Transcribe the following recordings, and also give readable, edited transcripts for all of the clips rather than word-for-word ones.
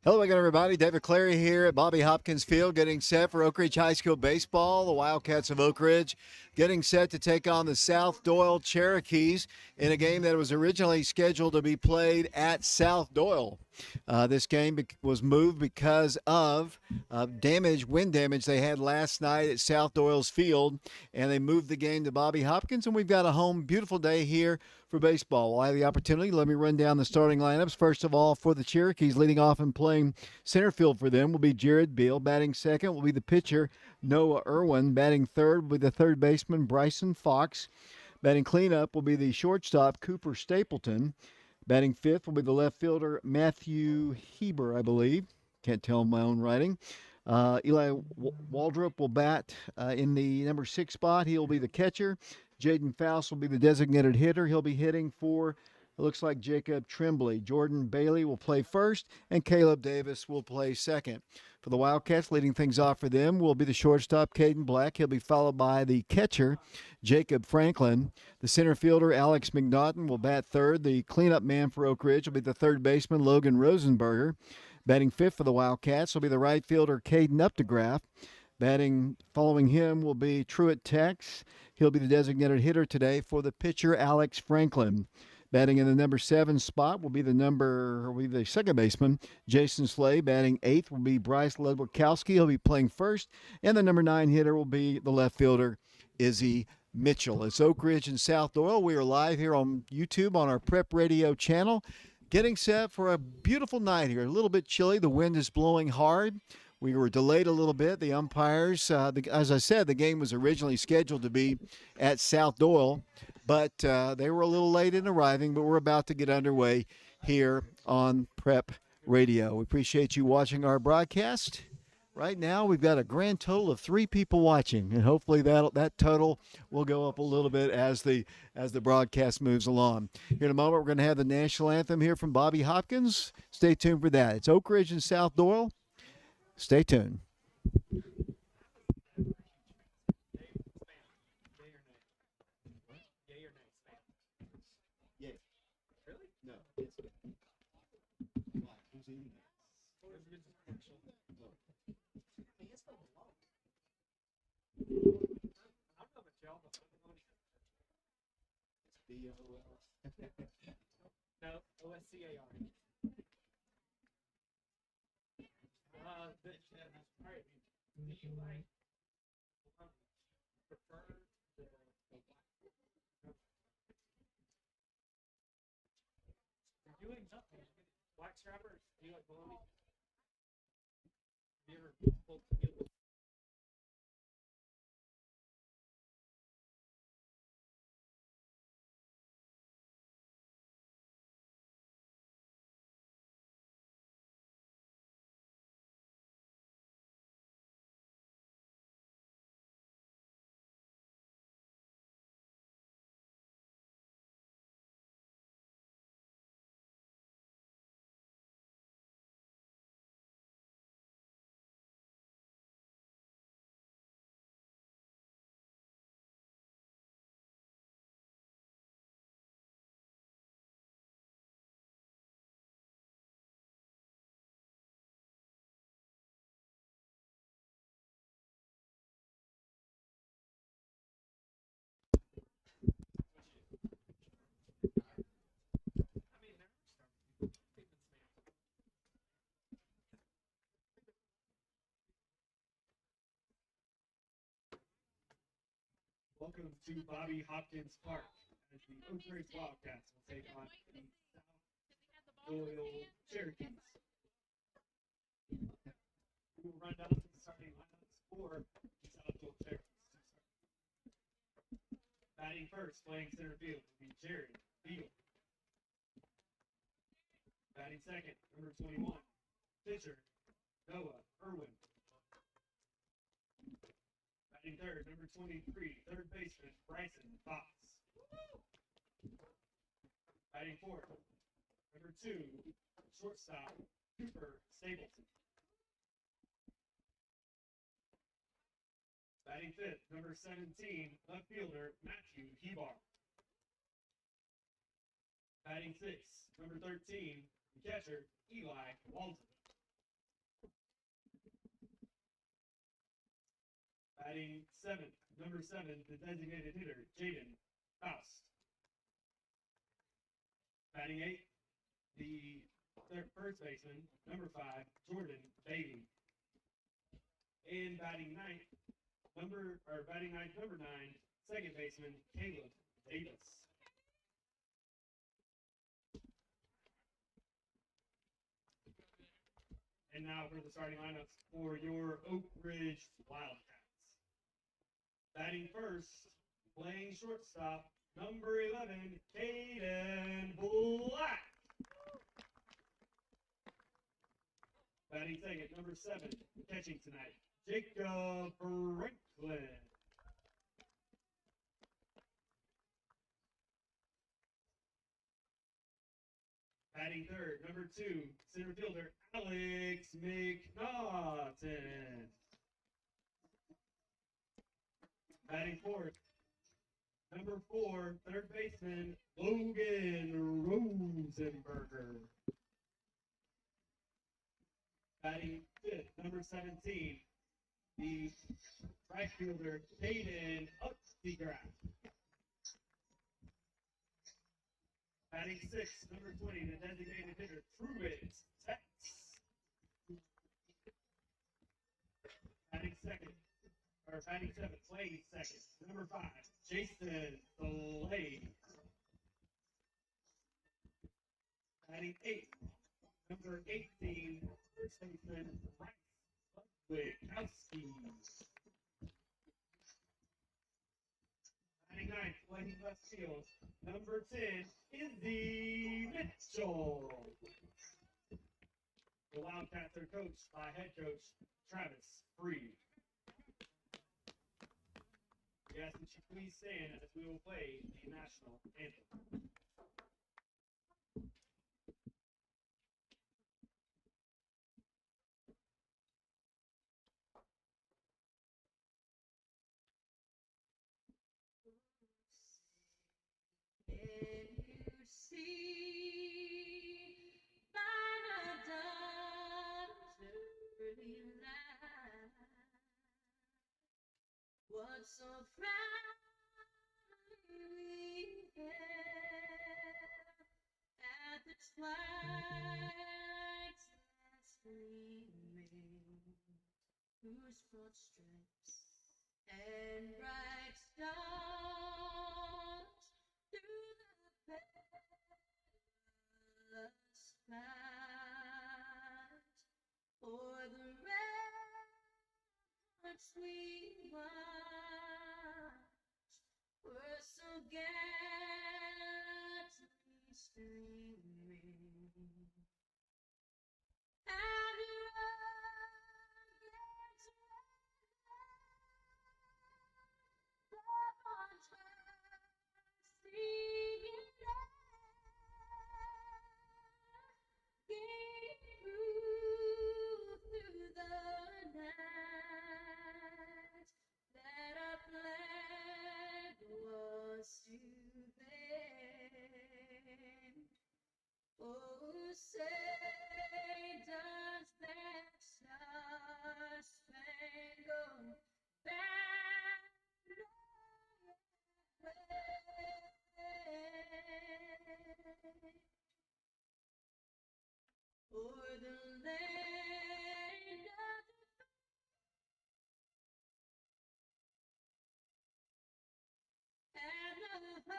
Hello again, everybody. David Clary here at Bobby Hopkins Field, getting set for Oak Ridge High School baseball. The Wildcats of Oak Ridge getting set to take on the South Doyle Cherokees in a game that was originally scheduled to be played at South Doyle. This game was moved because of wind damage they had last night at South Doyle's field, and they moved the game to Bobby Hopkins, and we've got a beautiful day here for baseball. We'll have the opportunity. Let me run down the starting lineups. First of all, for the Cherokees, leading off and playing center field for them will be Jared Beal. Batting second will be the pitcher, Noah Irwin. Batting third will be the third baseman, Bryson Fox. Batting cleanup will be the shortstop, Cooper Stapleton. Batting fifth will be the left fielder, Matthew Heber, I believe. Can't tell my own writing. Eli Waldrop will bat in the number 6 spot. He'll be the catcher. Jaden Faust will be the designated hitter. He'll be hitting for, it looks like, Jacob Tremblay. Jordan Bailey will play first, and Caleb Davis will play second. For the Wildcats, leading things off for them will be the shortstop, Caden Black. He'll be followed by the catcher, Jacob Franklin. The center fielder, Alex McNaughton, will bat third. The cleanup man for Oak Ridge will be the third baseman, Logan Rosenberger. Batting fifth for the Wildcats will be the right fielder, Caden Updegraff. Batting following him will be Truett Tex. He'll be the designated hitter today for the pitcher, Alex Franklin. Batting in the number 7 spot will be the second baseman, Jason Slay. Batting eighth will be Bryce Ledwakowski. He'll be playing first. And the number 9 hitter will be the left fielder, Izzy Mitchell. It's Oak Ridge and South Doyle. We are live here on YouTube on our Prep Radio channel, getting set for a beautiful night here. A little bit chilly. The wind is blowing hard. We were delayed a little bit. The umpires, as I said, the game was originally scheduled to be at South Doyle, but they were a little late in arriving, but we're about to get underway here on Prep Radio. We appreciate you watching our broadcast. Right now, we've got a grand total of 3 people watching, and hopefully that total will go up a little bit as the broadcast moves along. Here in a moment, we're going to have the national anthem here from Bobby Hopkins. Stay tuned for that. It's Oak Ridge and South Doyle. Stay tuned. No, OSCAR. All right. Do you like prefer the You're doing something. Black strappers? Do you like bologna? Have you ever pulled the meal? Welcome to Bobby Hopkins Park as the Oak Ridge Wildcats will take on the South Doyle Cherokees. We will run down to the starting lineups for the South Doyle Cherokees. Batting first, playing center field, will be Jared Beal. Batting second, number 21, pitcher Noah Irwin. Batting third, number 23, third baseman Bryson Fox. Batting fourth, number 2, shortstop Cooper Stapleton. Batting fifth, number 17, left fielder Matthew Heber. Batting 6, number 13, the catcher, Eli Walton. Batting 7, number 7, the designated hitter, Jaden Faust. Batting 8, the first baseman, number 5, Jordan Bailey. And batting ninth, number 9, second baseman, Caleb Davis. And now for the starting lineups for your Oak Ridge Wildcats. Batting first, playing shortstop, number 11, Caden Black. Batting second, number 7, catching tonight, Jacob Franklin. Batting third, number 2, center fielder, Alex McNaughton. Batting fourth, number 4, third baseman, Logan Rosenberger. Batting fifth, number 17, the right fielder, Caden Upstegraff. Batting sixth, number 20, the designated hitter, Truett Tex. Batting seventh, playing second, number 5, Jason Slade. Batting eighth, number 18, first baseman, Bryce Ludwikowski. Batting ninth, playing left field, number 10, Izzy Mitchell. The Wildcats are coached by head coach Travis Freed. We ask that you please stand as we will play the national anthem. What so proudly we hailed at the twilight's last gleaming, whose broad stripes and bright stars through the perilous fight o'er the ramparts we watched were so gallantly streaming, and rockets the bonds bursting in air gave proof through the night that our flag was to blame. Oh, say does that star-spangled banner wave o'er the land of the and the home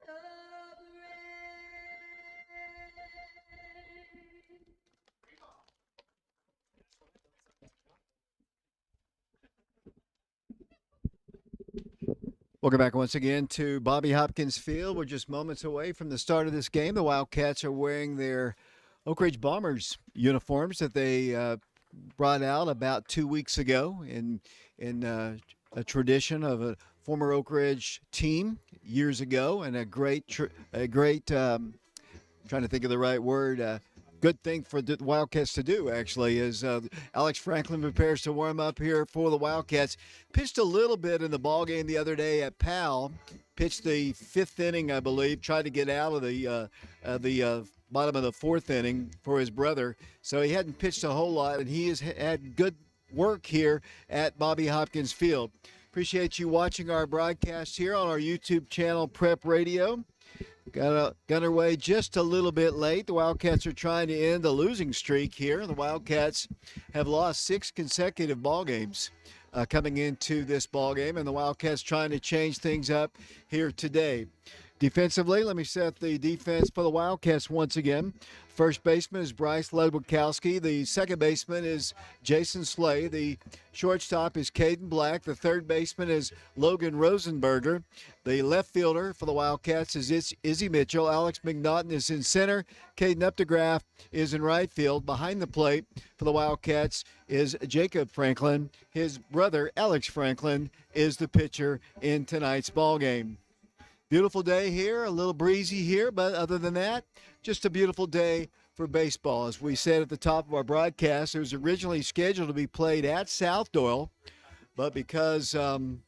of rain. Welcome back once again to Bobby Hopkins Field. We're just moments away from the start of this game. The Wildcats are wearing their Oak Ridge Bombers uniforms that they brought out about 2 weeks ago in a tradition of a former Oak Ridge team years ago, and a great trying to think of the right word, good thing for the Wildcats to do, actually, as Alex Franklin prepares to warm up here for the Wildcats. Pitched a little bit in the ballgame the other day at Powell. Pitched the fifth inning, I believe. Tried to get out of the bottom of the fourth inning for his brother. So he hadn't pitched a whole lot, and he has had good work here at Bobby Hopkins Field. Appreciate you watching our broadcast here on our YouTube channel, Prep Radio. Got underway just a little bit late. The Wildcats are trying to end the losing streak here. The Wildcats have lost 6 consecutive ball games coming into this ball game, and the Wildcats trying to change things up here today. Defensively, let me set the defense for the Wildcats once again. First baseman is Bryce Ledwikowski. The second baseman is Jason Slay. The shortstop is Caden Black. The third baseman is Logan Rosenberger. The left fielder for the Wildcats is Izzy Mitchell. Alex McNaughton is in center. Caden Updegraff is in right field. Behind the plate for the Wildcats is Jacob Franklin. His brother, Alex Franklin, is the pitcher in tonight's ball game. Beautiful day here, a little breezy here, but other than that, just a beautiful day for baseball. As we said at the top of our broadcast, it was originally scheduled to be played at South Doyle, but because of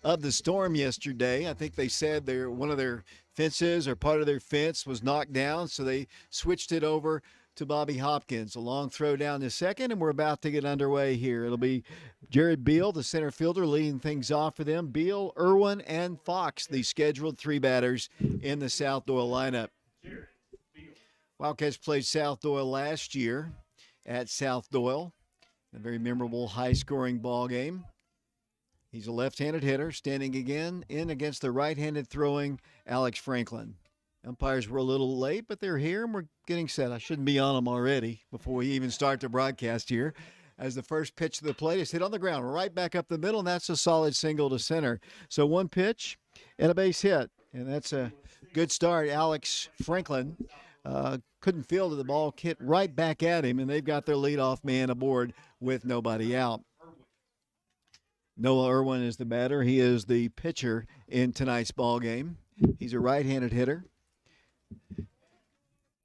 the storm yesterday, I think they said one of their fences or part of their fence was knocked down, so they switched it over to Bobby Hopkins. A long throw down to second, and we're about to get underway here. It'll be Jared Beal, the center fielder, leading things off for them. Beal, Irwin, and Fox, the scheduled 3 batters in the South Doyle lineup. Wildcats played South Doyle last year at South Doyle, a very memorable high-scoring ball game. He's a left-handed hitter, standing again in against the right-handed throwing Alex Franklin. Umpires were a little late, but they're here, and we're getting set. I shouldn't be on them already before we even start the broadcast here. As the first pitch to the plate is hit on the ground, right back up the middle, and that's a solid single to center. So 1 pitch and a base hit, and that's a good start. Alex Franklin couldn't field it. The ball hit right back at him, and they've got their leadoff man aboard with nobody out. Noah Irwin is the batter. He is the pitcher in tonight's ball game. He's a right-handed hitter.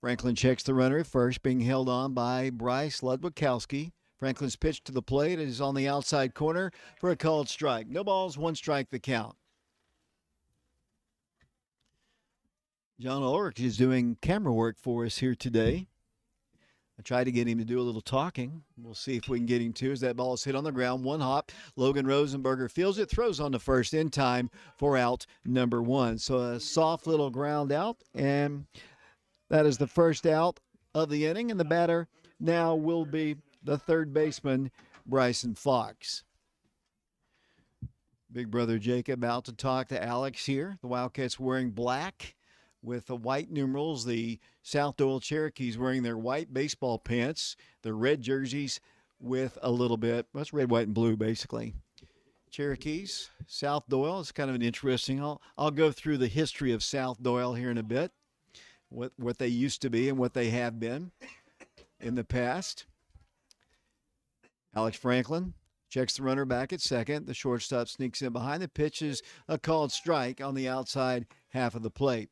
Franklin checks the runner at first, being held on by Bryce Ledwikowski. Franklin's pitch to the plate is on the outside corner for a called strike. No balls, 1 strike the count. John Ulrich is doing camera work for us here today. I tried to get him to do a little talking. We'll see if we can get him to as that ball is hit on the ground. 1 hop. Logan Rosenberger fields it, throws on the first in time for out number 1. So a soft little ground out, and that is the first out of the inning. And the batter now will be the third baseman, Bryson Fox. Big brother Jacob out to talk to Alex here. The Wildcats wearing black with the white numerals. The South Doyle Cherokees wearing their white baseball pants, their red jerseys with a little bit, well, it's red, white, and blue basically. Cherokees, South Doyle is kind of an interesting. I'll go through the history of South Doyle here in a bit, what they used to be and what they have been in the past. Alex Franklin checks the runner back at second. The shortstop sneaks in behind. The pitch is a called strike on the outside half of the plate.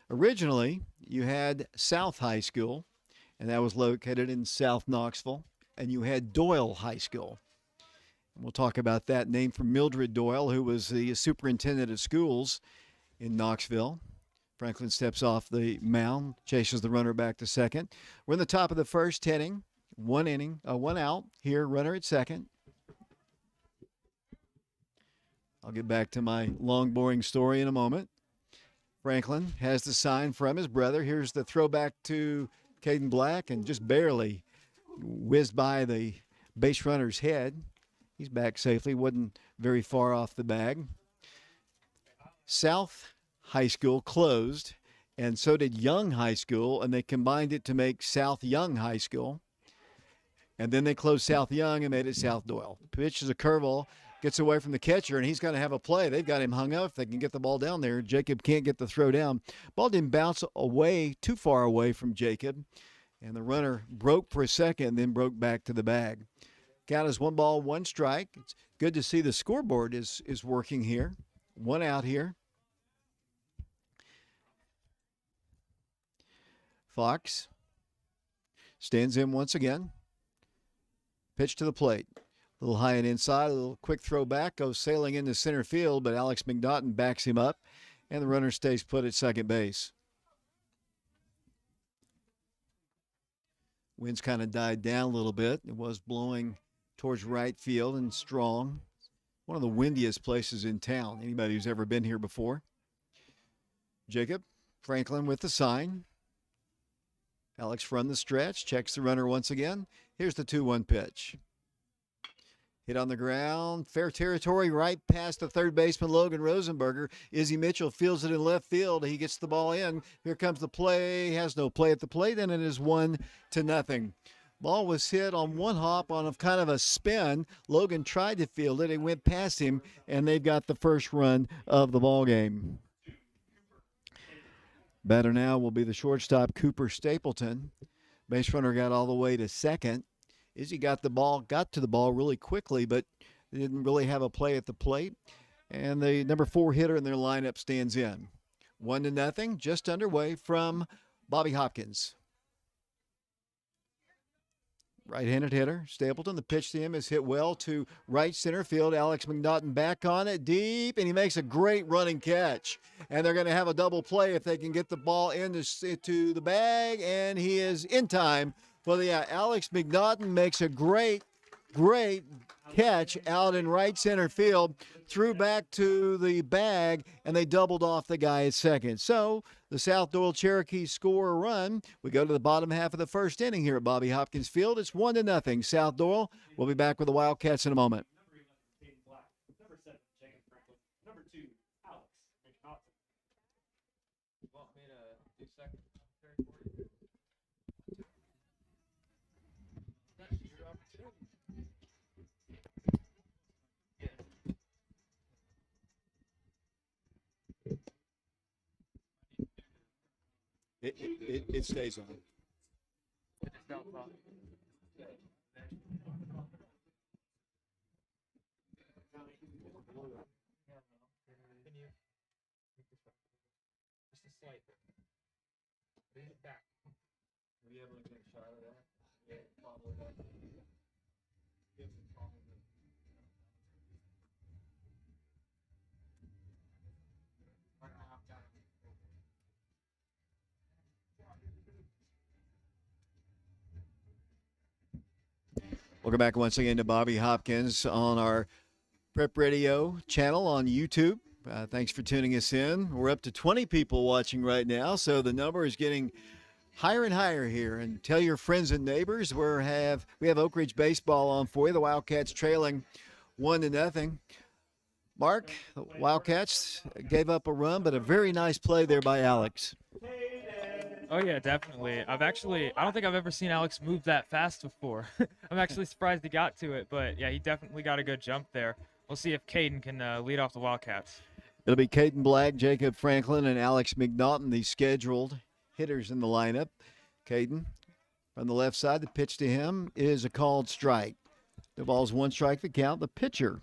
Originally, you had South High School, and that was located in South Knoxville, and you had Doyle High School. And we'll talk about that, named for Mildred Doyle, who was the superintendent of schools in Knoxville. Franklin steps off the mound, chases the runner back to second. We're in the top of the first inning. 1 out here, runner at second. I'll get back to my long, boring story in a moment. Franklin has the sign from his brother. Here's the throwback to Caden Black, and just barely whizzed by the base runner's head. He's back safely, wasn't very far off the bag. South High School closed, and so did Young High School, and they combined it to make South Young High School. And then they closed South Young and made it South Doyle. Pitch is a curveball, gets away from the catcher, and he's going to have a play. They've got him hung up if they can get the ball down there. Jacob can't get the throw down. Ball didn't bounce away, too far away from Jacob, and the runner broke for a second, then broke back to the bag. Count is 1 ball, 1 strike. It's good to see the scoreboard is working here. 1 out here. Fox Stands in once again. Pitch to the plate. A little high and inside, a little quick throw back, goes sailing into center field, but Alex McNaughton backs him up, and the runner stays put at second base. Wind's kind of died down a little bit. It was blowing towards right field and strong. One of the windiest places in town. Anybody who's ever been here before. Jacob Franklin with the sign. Alex from the stretch, checks the runner once again. Here's the 2-1 pitch. Hit on the ground, fair territory, right past the third baseman, Logan Rosenberger. Izzy Mitchell fields it in left field. He gets the ball in. Here comes the play. Has no play at the plate, and it is 1-0. Ball was hit on one hop on a kind of a spin. Logan tried to field it. It went past him, and they've got the first run of the ball game. Batter now will be the shortstop, Cooper Stapleton. Base runner got all the way to second. Izzy got to the ball really quickly, but didn't really have a play at the plate. And the number 4 hitter in their lineup stands in. 1-0, just underway from Bobby Hopkins. Right-handed hitter, Stapleton. The pitch to him is hit well to right center field. Alex McNaughton back on it deep, and he makes a great running catch. And they're going to have a double play if they can get the ball into the bag, and he is in time for the out. Alex McNaughton makes a great catch out in right center field, threw back to the bag, and they doubled off the guy at second. So the South Doyle Cherokees score a run. We go to the bottom half of the first inning here at Bobby Hopkins Field. It's 1-0 South Doyle. We'll be back with the Wildcats in a moment. Number 7, Jacob Franklin. Number 2, Alex McNaughton. You want me to do second? It stays on. It is down top. Can you? Just a slight bit. Bring it back. Were you able to get a shot of that? Yeah, probably that. Give it probably. Welcome back once again to Bobby Hopkins on our Prep Radio channel on YouTube. Thanks for tuning us in. We're up to 20 people watching right now, so the number is getting higher and higher here. And tell your friends and neighbors we have Oak Ridge baseball on for you. The Wildcats trailing 1-0. Mark, the Wildcats gave up a run, but a very nice play there by Alex. Oh yeah, definitely. I don't think I've ever seen Alex move that fast before. I'm actually surprised he got to it, but yeah, he definitely got a good jump there. We'll see if Caden can lead off the Wildcats. It'll be Caden Black, Jacob Franklin, and Alex McNaughton, the scheduled hitters in the lineup. Caden from the left side, the pitch to him is a called strike. The ball's 1 strike, the count. The pitcher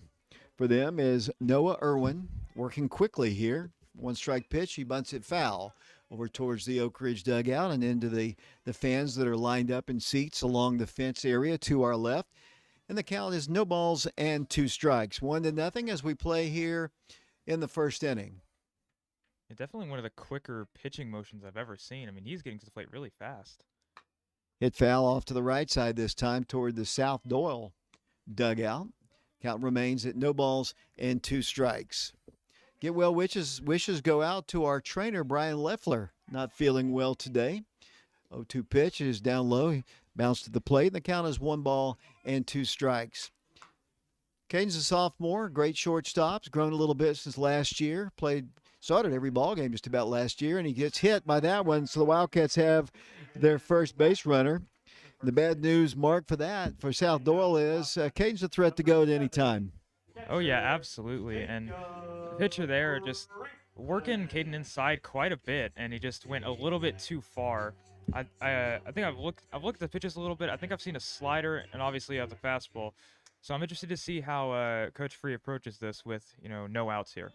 for them is Noah Irwin, working quickly here. 1 strike pitch, he bunts it foul over towards the Oak Ridge dugout and into the fans that are lined up in seats along the fence area to our left. And the count is no balls and 2 strikes. 1-0 as we play here in the first inning. Yeah, definitely one of the quicker pitching motions I've ever seen. I mean, he's getting to the plate really fast. Hit foul off to the right side this time toward the South Doyle dugout. Count remains at no balls and 2 strikes. Get well wishes go out to our trainer, Brian Leffler. Not feeling well today. 0-2 pitch is down low. He bounced to the plate. The count is 1 ball and 2 strikes. Caden's a sophomore. Great shortstops. Grown a little bit since last year. Started every ball game just about last year, and he gets hit by that one. So the Wildcats have their first base runner. The bad news, Mark, for South Doyle is Caden's a threat to go at any time. Oh yeah, absolutely. And the pitcher there just working Caden inside quite a bit, and he just went a little bit too far. I think I've looked at the pitches a little bit. I think I've seen a slider and obviously a fastball. So I'm interested to see how Coach Free approaches this with no outs here.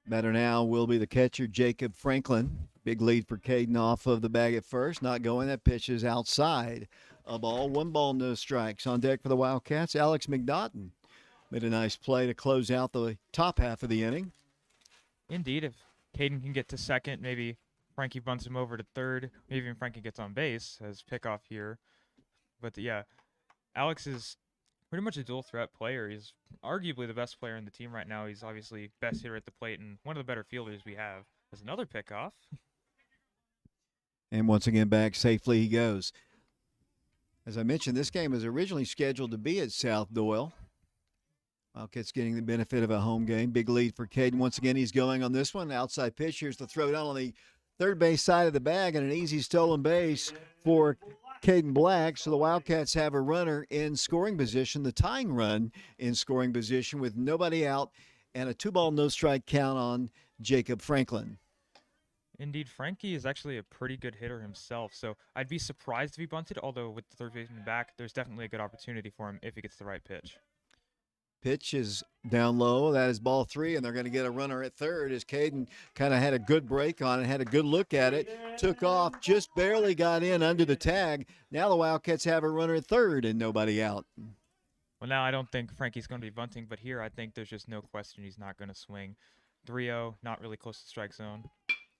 Batter now will be the catcher, Jacob Franklin. Big lead for Caden off of the bag at first. Not going. That pitch is outside. A ball, 1 ball, no strikes. On deck for the Wildcats, Alex McNaughton made a nice play to close out the top half of the inning. Indeed, if Caden can get to second, maybe Frankie bunts him over to third. Maybe even Frankie gets on base as pickoff here. But yeah, Alex is pretty much a dual threat player. He's arguably the best player in the team right now. He's obviously best hitter at the plate and one of the better fielders we have. There's another pickoff. And once again, back safely he goes. As I mentioned, this game was originally scheduled to be at South Doyle. Wildcats getting the benefit of a home game. Big lead for Caden. Once again, he's going on this one. Outside pitch. Here's the throw down on the third base side of the bag and an easy stolen base for Caden Black. So the Wildcats have a runner in scoring position, the tying run in scoring position with nobody out and a 2-ball, no strike count on Jacob Franklin. Indeed, Frankie is actually a pretty good hitter himself, so I'd be surprised if he bunted, although with the third baseman back, there's definitely a good opportunity for him if he gets the right pitch. Pitch is down low. That is ball 3, and they're going to get a runner at third as Caden kind of had a good break on it, had a good look at it, took off, just barely got in under the tag. Now the Wildcats have a runner at third and nobody out. Well, now I don't think Frankie's going to be bunting, but here I think there's just no question he's not going to swing. 3-0, not really close to strike zone.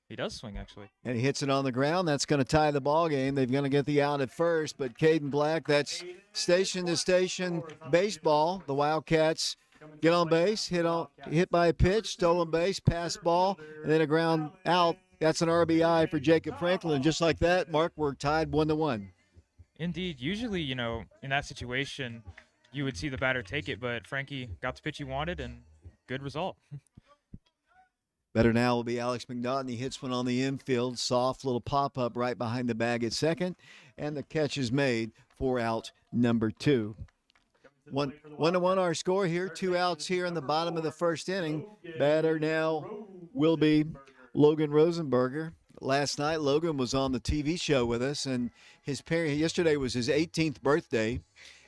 He does swing, actually. And he hits it on the ground. That's going to tie the ball game. They're going to get the out at first, but Caden Black, that's station-to-station baseball. The Wildcats get on base, hit by a pitch, stolen base, pass ball, and then a ground out. That's an RBI for Jacob Franklin. Just like that, Mark, we're tied 1-1. Indeed. Usually, in that situation, you would see the batter take it, but Frankie got the pitch he wanted, and good result. Better now will be Alex McNaughton. He hits one on the infield. Soft little pop-up right behind the bag at second. And the catch is made for out number 2. 1-1 our score here. 2 outs here in the bottom of the first inning. Batter now will be Logan Rosenberger. Last night, Logan was on the TV show with us, and yesterday was his 18th birthday.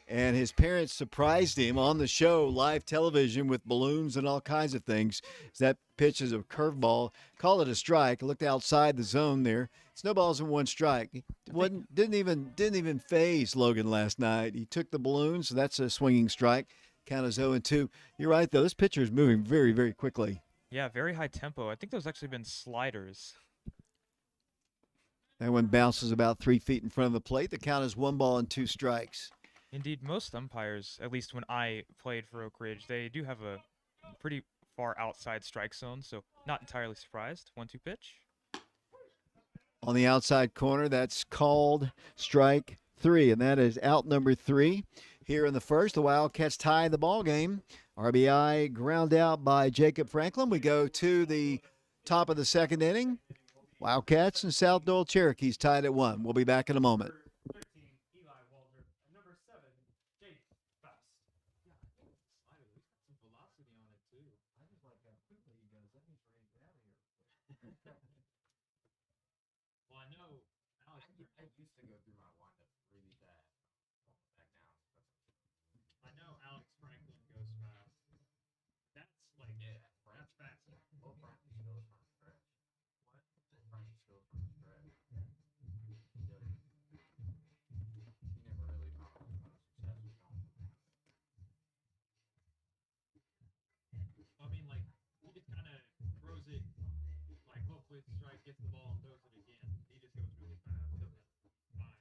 And his parents surprised him on the show, live television, with balloons and all kinds of things. That pitch is a curveball. Call it a strike. Looked outside the zone there. It's no balls and 1 strike. Didn't even phase Logan last night. He took the balloons, so that's a swinging strike. Count is 0-2. You're right, though. This pitcher is moving very, very quickly. Yeah, very high tempo. I think those actually been sliders. That one bounces about 3 feet in front of the plate. The count is 1 ball and 2 strikes. Indeed, most umpires, at least when I played for Oak Ridge, they do have a pretty far outside strike zone, so not entirely surprised. 1-2 pitch. On the outside corner, that's called strike 3, and that is out number 3. Here in the first, the Wildcats tie the ball game. RBI ground out by Jacob Franklin. We go to the top of the second inning. Wildcats and South Doyle Cherokees tied at 1. We'll be back in a moment. Gets the ball and throws it again. He just goes really fast. Doesn't mind.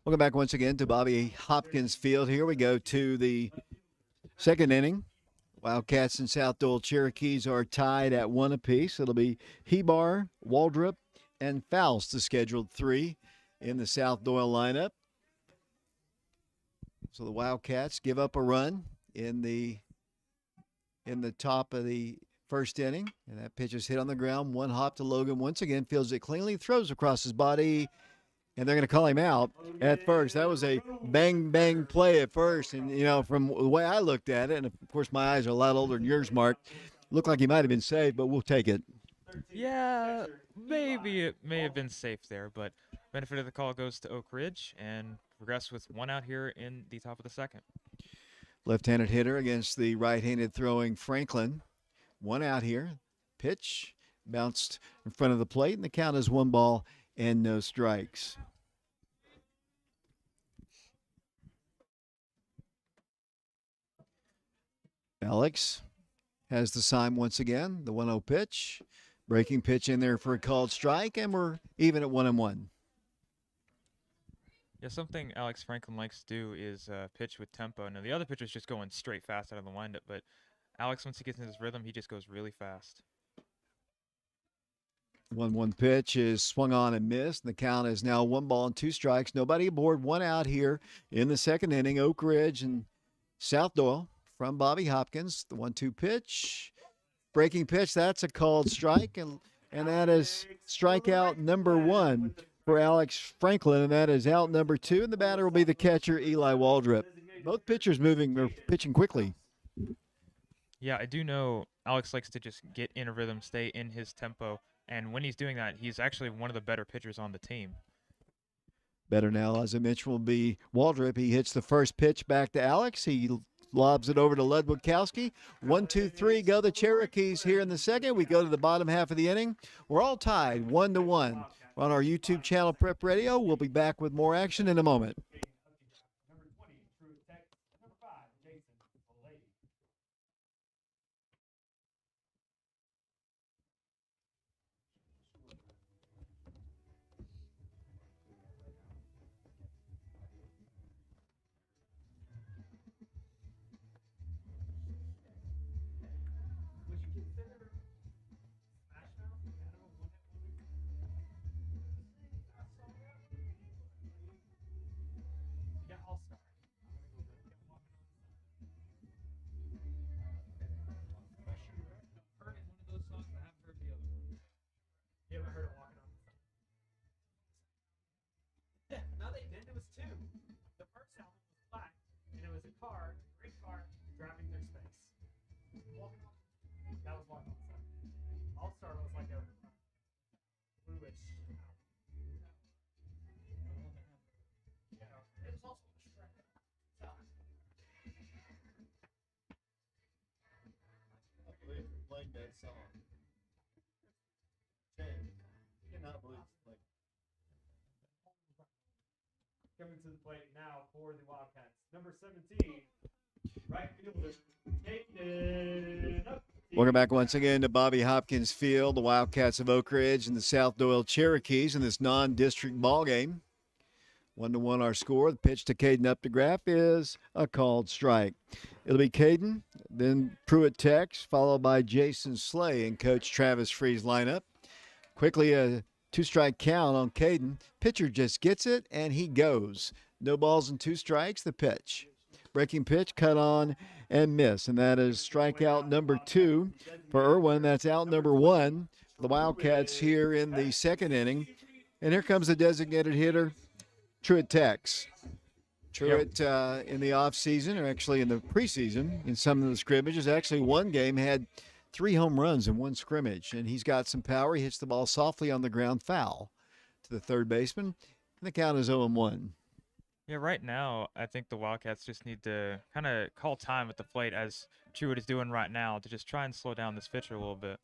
Welcome back once again to Bobby Hopkins Field. Here we go to the second inning. Wildcats and South Doyle Cherokees are tied at 1 apiece. It'll be Hebar, Waldrop, and Faust, the scheduled 3 in the South Doyle lineup. So the Wildcats give up a run in the top of the first inning, and that pitch is hit on the ground. One hop to Logan. Once again, fields it cleanly, throws across his body, and they're going to call him out at first. That was a bang bang play at first, and from the way I looked at it, and of course my eyes are a lot older than yours, Mark. Looked like he might have been saved, but we'll take it. Yeah, maybe it may have been safe there, but benefit of the call goes to Oak Ridge and progress with one out here in the top of the second. Left-handed hitter against the right-handed throwing Franklin. One out here. Pitch bounced in front of the plate, and the count is 1 ball and no strikes. Alex has the sign once again. The 1-0 pitch. Breaking pitch in there for a called strike, and we're even at 1-1. Yeah, something Alex Franklin likes to do is pitch with tempo. Now, the other pitcher's just going straight fast out of the windup, but Alex, once he gets in his rhythm, he just goes really fast. 1-1 pitch is swung on and missed. The count is now 1 ball and 2 strikes. Nobody aboard. One out here in the second inning. Oak Ridge and South Doyle from Bobby Hopkins. The 1-2 pitch. Breaking pitch. That's a called strike, and that is strikeout number 1 for Alex Franklin, and that is out number 2. And the batter will be the catcher, Eli Waldrop. Both pitchers pitching quickly. Yeah, I do know Alex likes to just get in a rhythm, stay in his tempo. And when he's doing that, he's actually one of the better pitchers on the team. Better now, as I mentioned, will be Waldrop. He hits the first pitch back to Alex. He lobs it over to Ludwigkowski. 1, 2, 3 go the Cherokees here in the second. We go to the bottom half of the inning. We're all tied 1-1. We're on our YouTube channel, Prep Radio. We'll be back with more action in a moment. That song. Cannot believe Coming to the plate now for the Wildcats. Number 17, right fielder, Caden. Welcome back once again to Bobby Hopkins Field, the Wildcats of Oak Ridge and the South Doyle Cherokees in this non-district ball game. 1-1 our score. The pitch to Caden Updegraff is a called strike. It'll be Caden, then Pruitt Tex, followed by Jason Slay in Coach Travis Free's lineup. Quickly a 2-strike count on Caden. Pitcher just gets it, and he goes. No balls and 2 strikes, the pitch. Breaking pitch, cut on and miss, and that is strikeout number 2 for Irwin. That's out number 1 for the Wildcats here in the second inning. And here comes the designated hitter, Truett Tex. Truett in the offseason, or actually in the preseason, in some of the scrimmages, actually one game had 3 home runs in one scrimmage, and he's got some power. He hits the ball softly on the ground, foul to the third baseman, and the count is 0-1. Yeah, right now, I think the Wildcats just need to kind of call time at the plate, as Truett is doing right now, to just try and slow down this pitcher a little bit.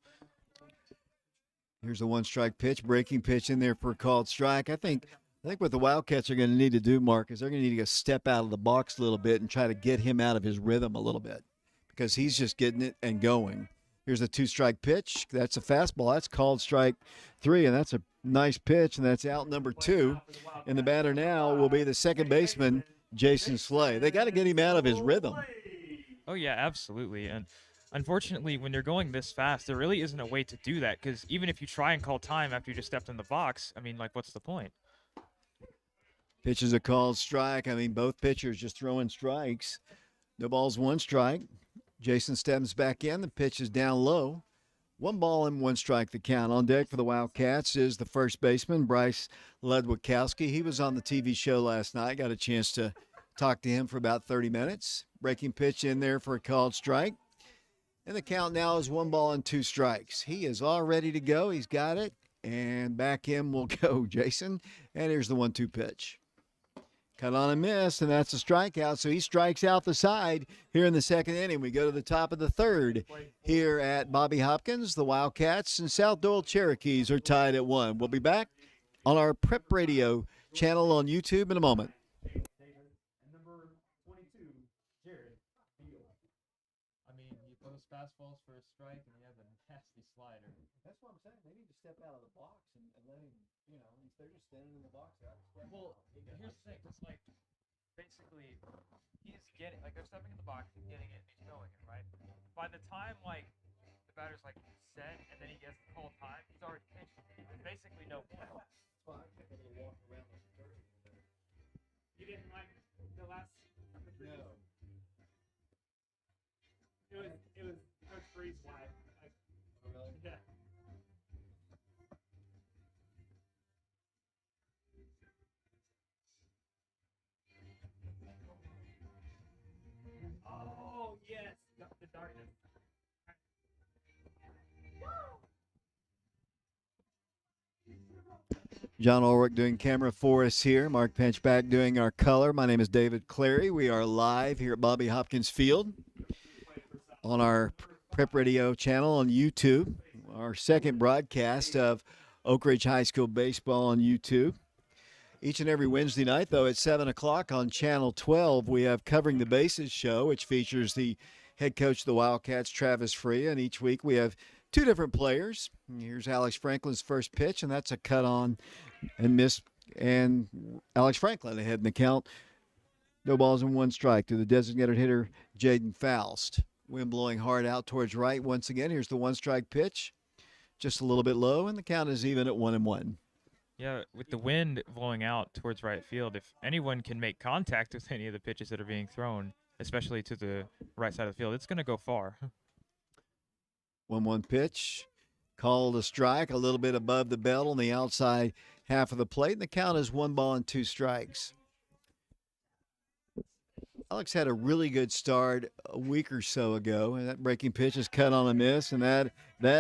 Here's a 1-strike pitch, breaking pitch in there for a called strike. I think what the Wildcats are going to need to do, Mark, is they're going to need to step out of the box a little bit and try to get him out of his rhythm a little bit, because he's just getting it and going. Here's a 2-strike pitch. That's a fastball. That's called strike 3, and that's a nice pitch, and that's out number 2. And the batter now will be the second baseman, Jason Slay. They got to get him out of his rhythm. Oh, yeah, absolutely. And unfortunately, when they're going this fast, there really isn't a way to do that, because even if you try and call time after you just stepped in the box, I mean, like, what's the point? Pitch is a called strike. I mean, both pitchers just throwing strikes. No balls, one strike. Jason steps back in. The pitch is down low. 1 ball and 1 strike the count. On deck for the Wildcats is the first baseman, Bryce Ledwikowski. He was on the TV show last night. Got a chance to talk to him for about 30 minutes. Breaking pitch in there for a called strike. And the count now is 1 ball and 2 strikes. He is all ready to go. He's got it. And back in will go Jason. And here's the 1-2 pitch. Cut on a miss, and that's a strikeout. So he strikes out the side here in the second inning. We go to the top of the third here at Bobby Hopkins. The Wildcats and South Doyle Cherokees are tied at 1. We'll be back on our Prep Radio channel on YouTube in a moment. Number 22, Jared Doyle. I mean, you those fastballs for a strike, and you have a nasty slider. That's what I'm saying. They need to step out of the box and let him, if they're just standing in the box. Well, here's the thing. It's like basically he's getting they're stepping in the box, he's getting it, and he's going it, right? By the time the batter's set, and then he gets the called time, he's already pitched. There's basically no point. You didn't like the last three? No. It was Coach Free's wife. Yeah. Oh yes, the darkness. John Ulrich doing camera for us here. Mark Pinchback doing our color. My name is David Clary. We are live here at Bobby Hopkins Field on our Prep Radio channel on YouTube. Our second broadcast of Oak Ridge High School baseball on YouTube. Each and every Wednesday night, though, at 7 o'clock on Channel 12, we have Covering the Bases show, which features the head coach of the Wildcats, Travis Freya. And each week we have two different players. Here's Alex Franklin's first pitch, and that's a cut on and miss. And Alex Franklin ahead in the count. No balls and 1 strike to the designated hitter, Jaden Faust. Wind blowing hard out towards right once again. Here's the 1-strike pitch. Just a little bit low, and the count is even at 1-1. Yeah, with the wind blowing out towards right field, if anyone can make contact with any of the pitches that are being thrown, especially to the right side of the field, it's going to go far. 1-1 pitch. Called a strike, a little bit above the belt on the outside half of the plate, and the count is 1 ball and 2 strikes. Alex had a really good start a week or so ago, and that breaking pitch is cut on a miss, and that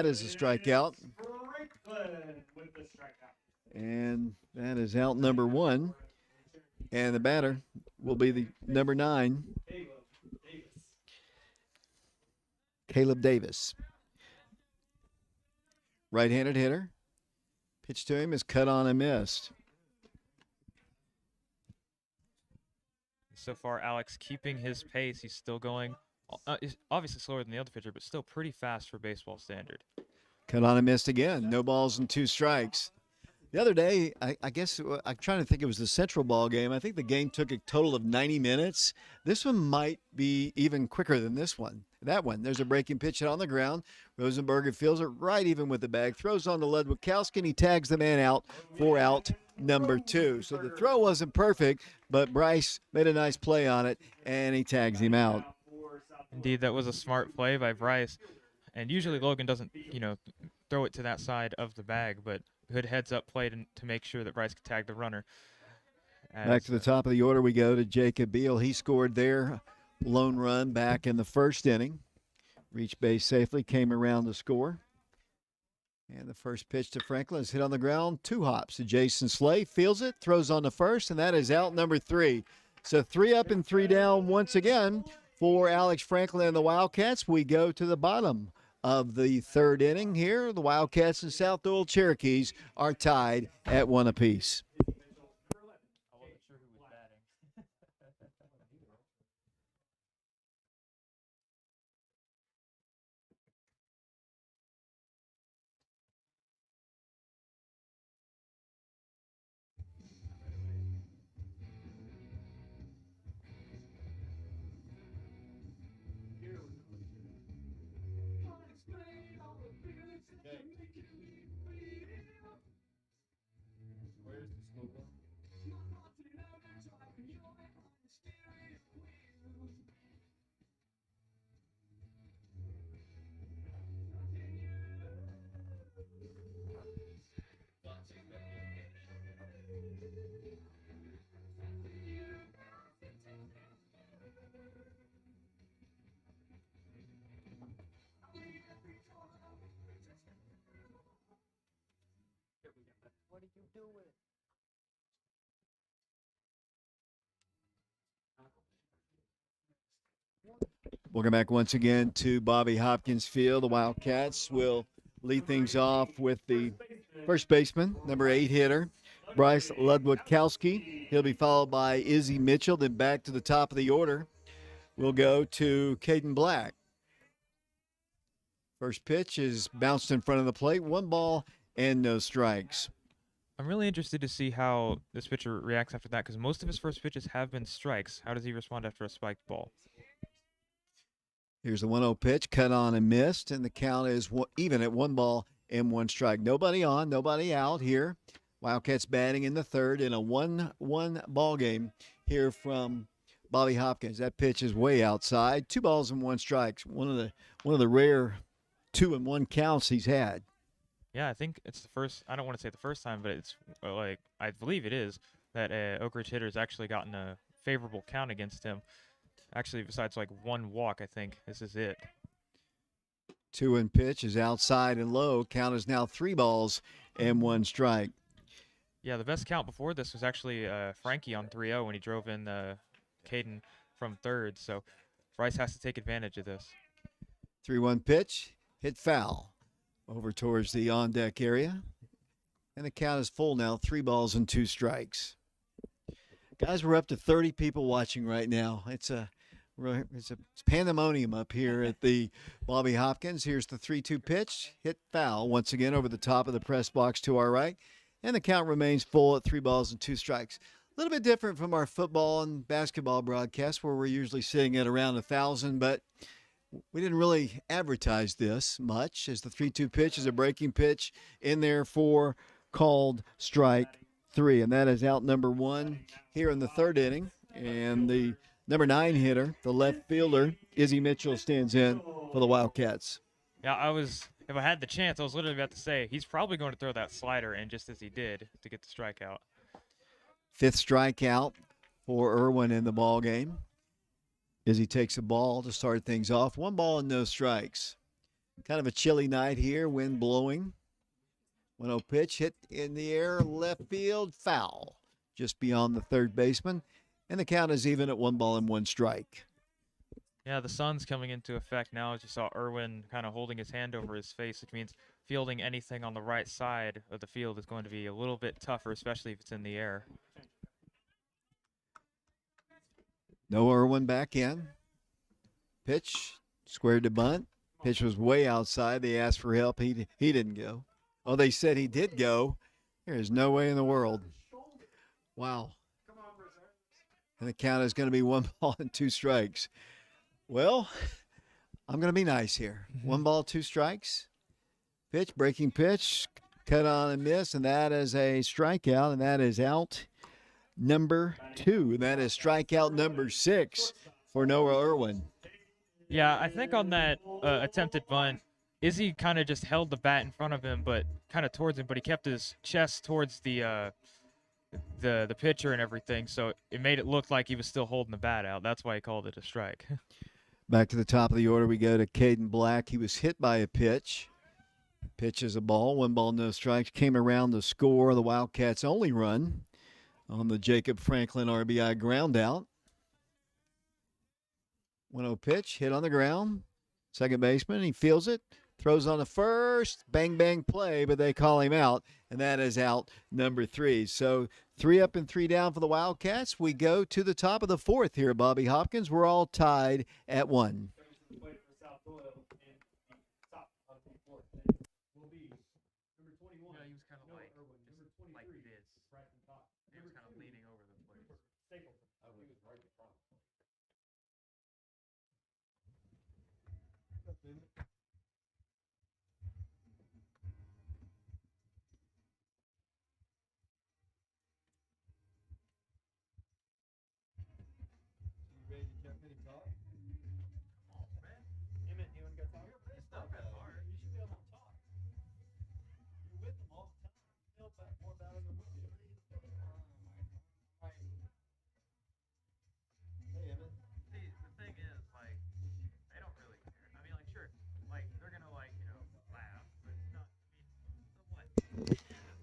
is a strikeout. Franklin with the strikeout. And that is out number 1. And the batter will be the number 9, Caleb Davis. Right-handed hitter. Pitch to him is cut on and missed. So far, Alex keeping his pace. He's still going. He's obviously slower than the other pitcher, but still pretty fast for baseball standard. Cut on and missed again. No balls and 2 strikes. The other day, I guess I'm trying to think, it was the Central ball game. I think the game took a total of 90 minutes. This one might be even quicker than this one. That one, there's a breaking pitch hit on the ground. Rosenberger feels it right even with the bag. Throws on to Ledwikowski, and he tags the man out for out number 2. So the throw wasn't perfect, but Bryce made a nice play on it, and he tags him out. Indeed, that was a smart play by Bryce. And usually Logan doesn't, throw it to that side of the bag, but good heads-up play to make sure that Bryce could tag the runner. Back to the top of the order we go to Jacob Beal. He scored their lone run back in the first inning. Reached base safely, came around to score. And the first pitch to Franklin is hit on the ground. 2 hops to Jason Slay. Feels it, throws on the first, and that is out number 3. So 3 up and 3 down once again for Alex Franklin and the Wildcats. We go to the bottom of the third inning here. The Wildcats and South Doyle Cherokees are tied at 1 apiece. Welcome back once again to Bobby Hopkins Field. The Wildcats will lead things off with the first baseman, number 8 hitter, Bryce Ludwikowski. He'll be followed by Izzy Mitchell. Then back to the top of the order, we'll go to Caden Black. First pitch is bounced in front of the plate. 1 ball and no strikes. I'm really interested to see how this pitcher reacts after that because most of his first pitches have been strikes. How does he respond after a spiked ball? Here's the 1-0 pitch, cut on and missed, and the count is even at 1 ball and 1 strike. Nobody on, nobody out here. Wildcats batting in the third in a 1-1 ball game here from Bobby Hopkins. That pitch is way outside. 2 balls and 1 strikes. One of the rare 2-1 counts he's had. Yeah, I think it's the first. I don't want to say the first time, but it's like I believe it is that Oak Ridge hitter has actually gotten a favorable count against him. Actually, besides like 1 walk, I think this is it. 2-1 pitch is outside and low. Count is now 3 balls and 1 strike. Yeah, the best count before this was actually Frankie on 3-0 when he drove in Caden from third. So Bryce has to take advantage of this. 3-1 pitch, hit foul over towards the on-deck area. And the count is full now, 3 balls and 2 strikes. Guys, we're up to 30 people watching right now. It's pandemonium up here at the Bobby Hopkins. Here's the 3-2 pitch, hit foul once again over the top of the press box to our right. And the count remains full at 3 balls and 2 strikes. A little bit different from our football and basketball broadcast where we're usually sitting at around 1,000, but we didn't really advertise this much as the 3-2 pitch is a breaking pitch in there for called strike 3. And that is out number 1 here in the third inning. And the number 9 hitter, the left fielder, Izzy Mitchell, stands in for the Wildcats. Yeah, if I had the chance, I was literally about to say he's probably going to throw that slider in just as he did to get the strikeout. 5th strikeout for Irwin in the ball game. Izzy takes the ball to start things off. 1 ball and no strikes. Kind of a chilly night here, wind blowing. 1-0 pitch hit in the air, left field, foul. Just beyond the third baseman. And the count is even at 1 ball and 1 strike. Yeah, the sun's coming into effect now as you saw Irwin kind of holding his hand over his face, which means fielding anything on the right side of the field is going to be a little bit tougher, especially if it's in the air. No Irwin back in. Pitch, squared to bunt. Pitch was way outside. They asked for help. He didn't go. Oh, they said he did go. There is no way in the world. Wow. And the count is going to be 1 ball and 2 strikes. Well, I'm going to be nice here. 1 ball, 2 strikes. Pitch, breaking pitch, cut on and miss, and that is a strikeout, and that is out number 2. And that is strikeout number 6 for Noah Irwin. Yeah, I think on that attempted bunt, Izzy kind of just held the bat in front of him, but kind of towards him, but he kept his chest towards the pitcher and everything, so it made it look like he was still holding the bat out. That's why he called it a strike. Back to the top of the order we go to Caden Black. He was hit by a pitch. Pitch is a ball. 1 ball, no strikes. Came around to score the Wildcats' only run on the Jacob Franklin RBI ground out. 1-0 pitch, hit on the ground. Second baseman, he feels it. Throws on the first, bang, bang play, but they call him out, and that is out number 3. So 3 up and 3 down for the Wildcats. We go to the top of the 4th here at Bobby Hopkins. We're all tied at 1. Yeah, he was kind of like this. He was kind of leaning over the plate.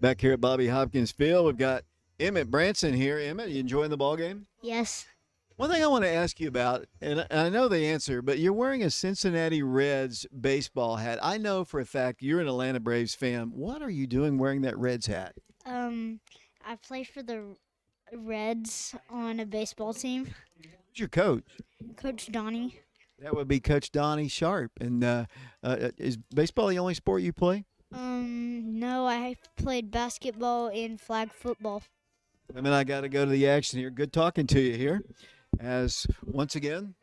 Back here at Bobby Hopkins Field, we've got Emmett Branson here. Emmett, you enjoying the ball game? Yes. One thing I want to ask you about, and I know the answer, but you're wearing a Cincinnati Reds baseball hat. I know for a fact you're an Atlanta Braves fan. What are you doing wearing that Reds hat? I play for the Reds on a baseball team. Who's your coach? Coach Donnie. That would be Coach Donnie Sharp. And is baseball the only sport you play? No, I played basketball and flag football. I mean, I got to go to the action here. Good talking to you here. As once again,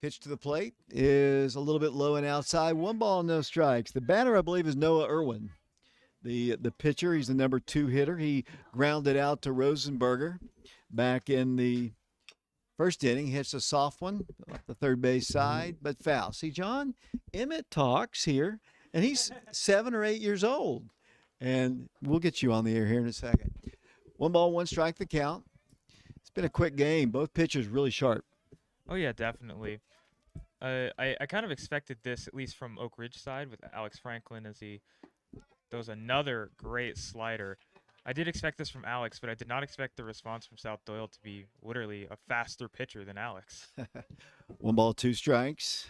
pitch to the plate is a little bit low and outside. 1 ball, no strikes. The batter, I believe, is Noah Irwin. The pitcher, he's the number 2 hitter. He grounded out to Rosenberger back in the first inning. Hits a soft one off the third base side, but foul. See, John, Emmett talks here, and he's 7 or 8 years old. And we'll get you on the air here in a second. 1 ball, 1 strike, the count. It's been a quick game. Both pitchers really sharp. Oh yeah, definitely. I kind of expected this, at least from Oak Ridge side, with Alex Franklin as he throws another great slider. I did expect this from Alex, but I did not expect the response from South Doyle to be literally a faster pitcher than Alex. 1 ball, 2 strikes.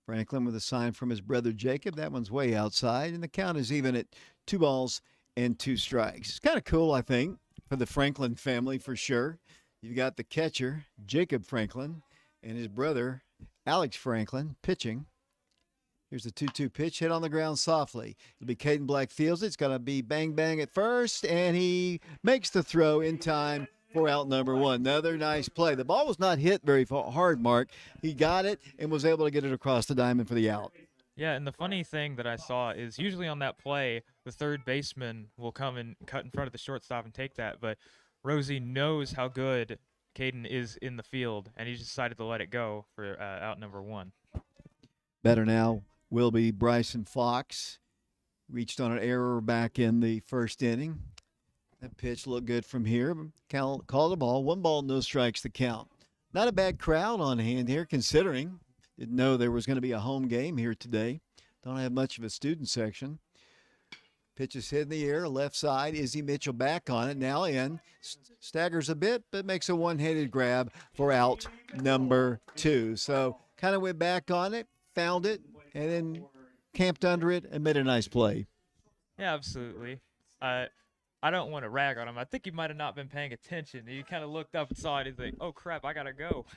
Franklin with a sign from his brother Jacob. That one's way outside, and the count is even at 2 balls and 2 strikes. It's kind of cool, I think, for the Franklin family for sure. You've got the catcher, Jacob Franklin, and his brother, Alex Franklin, pitching. Here's the 2-2 pitch, hit on the ground softly. It'll be Caden Black fields it. It's going to be bang, bang at first, and he makes the throw in time for out number 1. Another nice play. The ball was not hit very hard, Mark. He got it and was able to get it across the diamond for the out. Yeah, and the funny thing that I saw is usually on that play, the third baseman will come and cut in front of the shortstop and take that, but Rosie knows how good Caden is in the field, and he just decided to let it go for out number 1. Better now will be Bryson Fox. Reached on an error back in the first inning. That pitch looked good from here. Called the ball. 1 ball, no strikes, the count. Not a bad crowd on hand here, considering. Didn't know there was going to be a home game here today. Don't have much of a student section. Pitch is hit in the air, left side. Izzy Mitchell back on it, now in. Staggers a bit, but makes a one-handed grab for out number 2. So kind of went back on it, found it, and then camped under it and made a nice play. Yeah, absolutely. I don't want to rag on him. I think he might have not been paying attention. He kind of looked up and saw it. He's like, oh, crap, I got to go.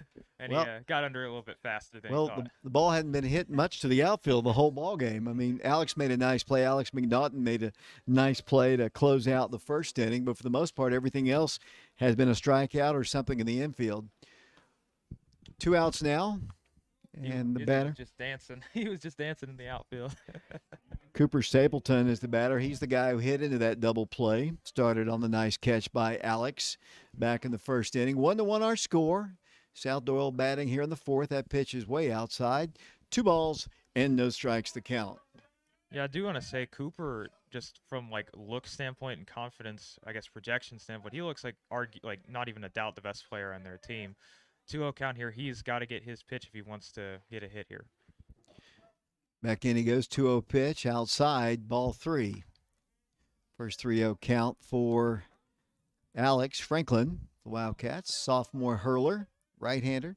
And he got under it a little bit faster than he thought. The ball hadn't been hit much to the outfield the whole ball game. I mean, Alex made a nice play. Alex McNaughton made a nice play to close out the first inning. But for the most part, everything else has been a strikeout or something in the infield. 2 outs now. And the batter. Was just dancing. He was just dancing in the outfield. Cooper Stapleton is the batter. He's the guy who hit into that double play. Started on the nice catch by Alex back in the first inning. 1-1 our score. South Doyle batting here in the 4th. That pitch is way outside. 2 balls and no strikes to count. Yeah, I do want to say Cooper, just from like look standpoint and confidence, I guess projection standpoint, he looks like not even a doubt the best player on their team. 2-0 count here. He's got to get his pitch if he wants to get a hit here. Back in he goes, 2-0 pitch, outside, ball 3. First 3-0 count for Alex Franklin, the Wildcats, sophomore hurler, right-hander.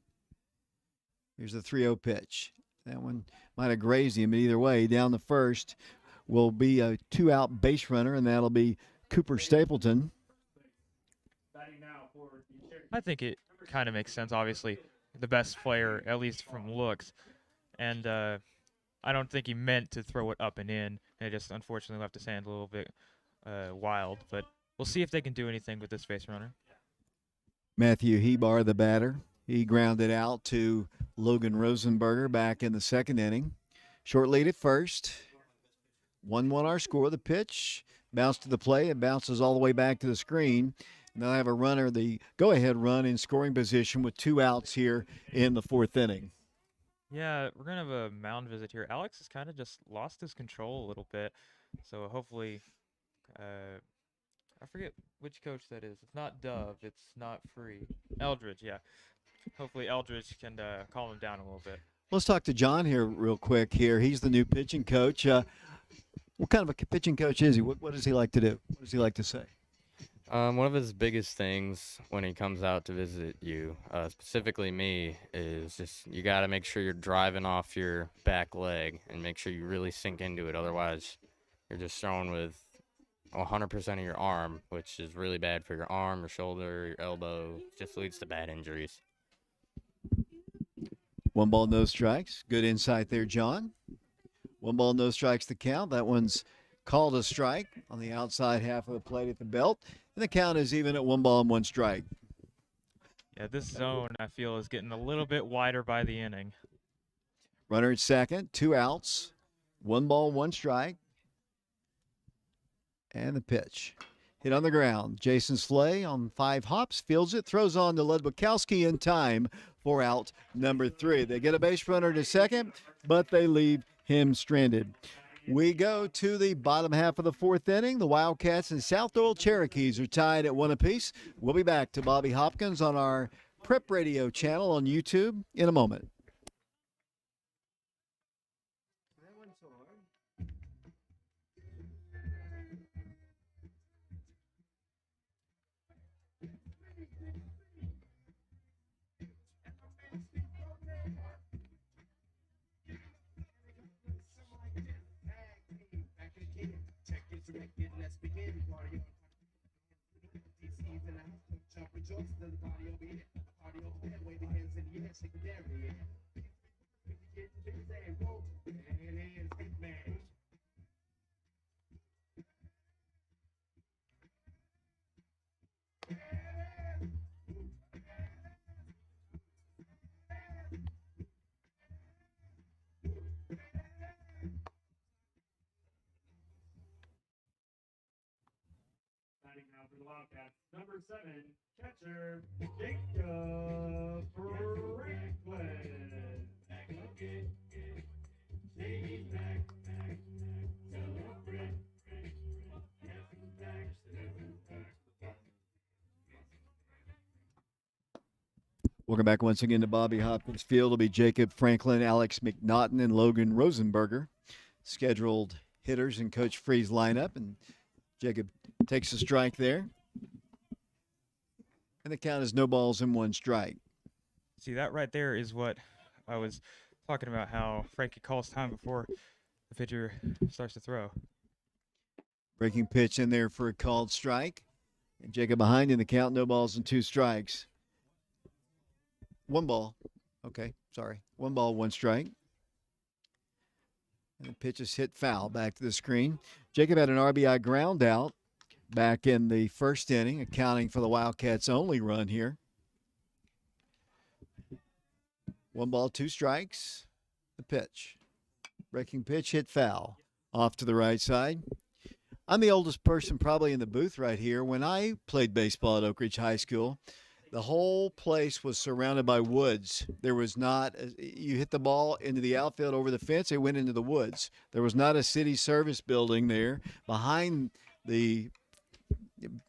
Here's the 3-0 pitch. That one might have grazed him, but either way, down the first will be a 2-out base runner, and that'll be Cooper Stapleton. I think it kind of makes sense, obviously. The best player, at least from looks. And I don't think he meant to throw it up and in. And it just unfortunately left his hand a little bit wild. But we'll see if they can do anything with this base runner. Matthew Hebar, the batter. He grounded out to Logan Rosenberger back in the second inning. Short lead at first. 1-1 our score. The pitch bounced to the play and bounces all the way back to the screen. And they'll have a runner, the go-ahead run in scoring position with 2 outs here in the 4th inning. Yeah, we're going to have a mound visit here. Alex has kind of just lost his control a little bit. So hopefully, I forget which coach that is. It's not Dove. It's not Free. Eldridge, yeah. Hopefully Eldridge can calm him down a little bit. Let's talk to John here real quick here. He's the new pitching coach. What kind of a pitching coach is he? What does he like to do? What does he like to say? One of his biggest things when he comes out to visit you, specifically me, is just you got to make sure you're driving off your back leg and make sure you really sink into it. Otherwise, you're just throwing with 100% of your arm, which is really bad for your arm, your shoulder, your elbow. Just leads to bad injuries. 1 ball, no strikes. Good insight there, John. 1 ball, no strikes to count. That one's called a strike on the outside half of the plate at the belt. And the count is even at 1 ball and 1 strike. Yeah, this zone I feel is getting a little bit wider by the inning. Runner at second, 2 outs. 1 ball, 1 strike. And the pitch. Hit on the ground. Jason Slay on 5 hops, fields it, throws on to Ludwikowski in time for out number 3. They get a base runner to second, but they leave him stranded. We go to the bottom half of the 4th inning. The Wildcats and South Doyle Cherokees are tied at 1 apiece. We'll be back to Bobby Hopkins on our Prep Radio channel on YouTube in a moment. Batting now for the Wildcats, number 7, catcher Jacob Franklin. Welcome back once again to Bobby Hopkins Field. It'll be Jacob Franklin, Alex McNaughton, and Logan Rosenberger. Scheduled hitters in Coach Free's lineup, and Jacob takes a strike there. And the count is no balls and 1 strike. See, that right there is what I was talking about, how Frankie calls time before the pitcher starts to throw. Breaking pitch in there for a called strike. And Jacob behind in the count, no balls and 2 strikes. 1 ball. Okay, sorry. 1 ball, 1 strike. And the pitch is hit foul back to the screen. Jacob had an RBI ground out back in the 1st inning, accounting for the Wildcats' only run here. 1 ball, 2 strikes. The pitch. Breaking pitch hit foul off to the right side. I'm the oldest person probably in the booth right here. When I played baseball at Oak Ridge High School, the whole place was surrounded by woods. There was not, you hit the ball into the outfield over the fence, it went into the woods. There was not a city service building there. Behind the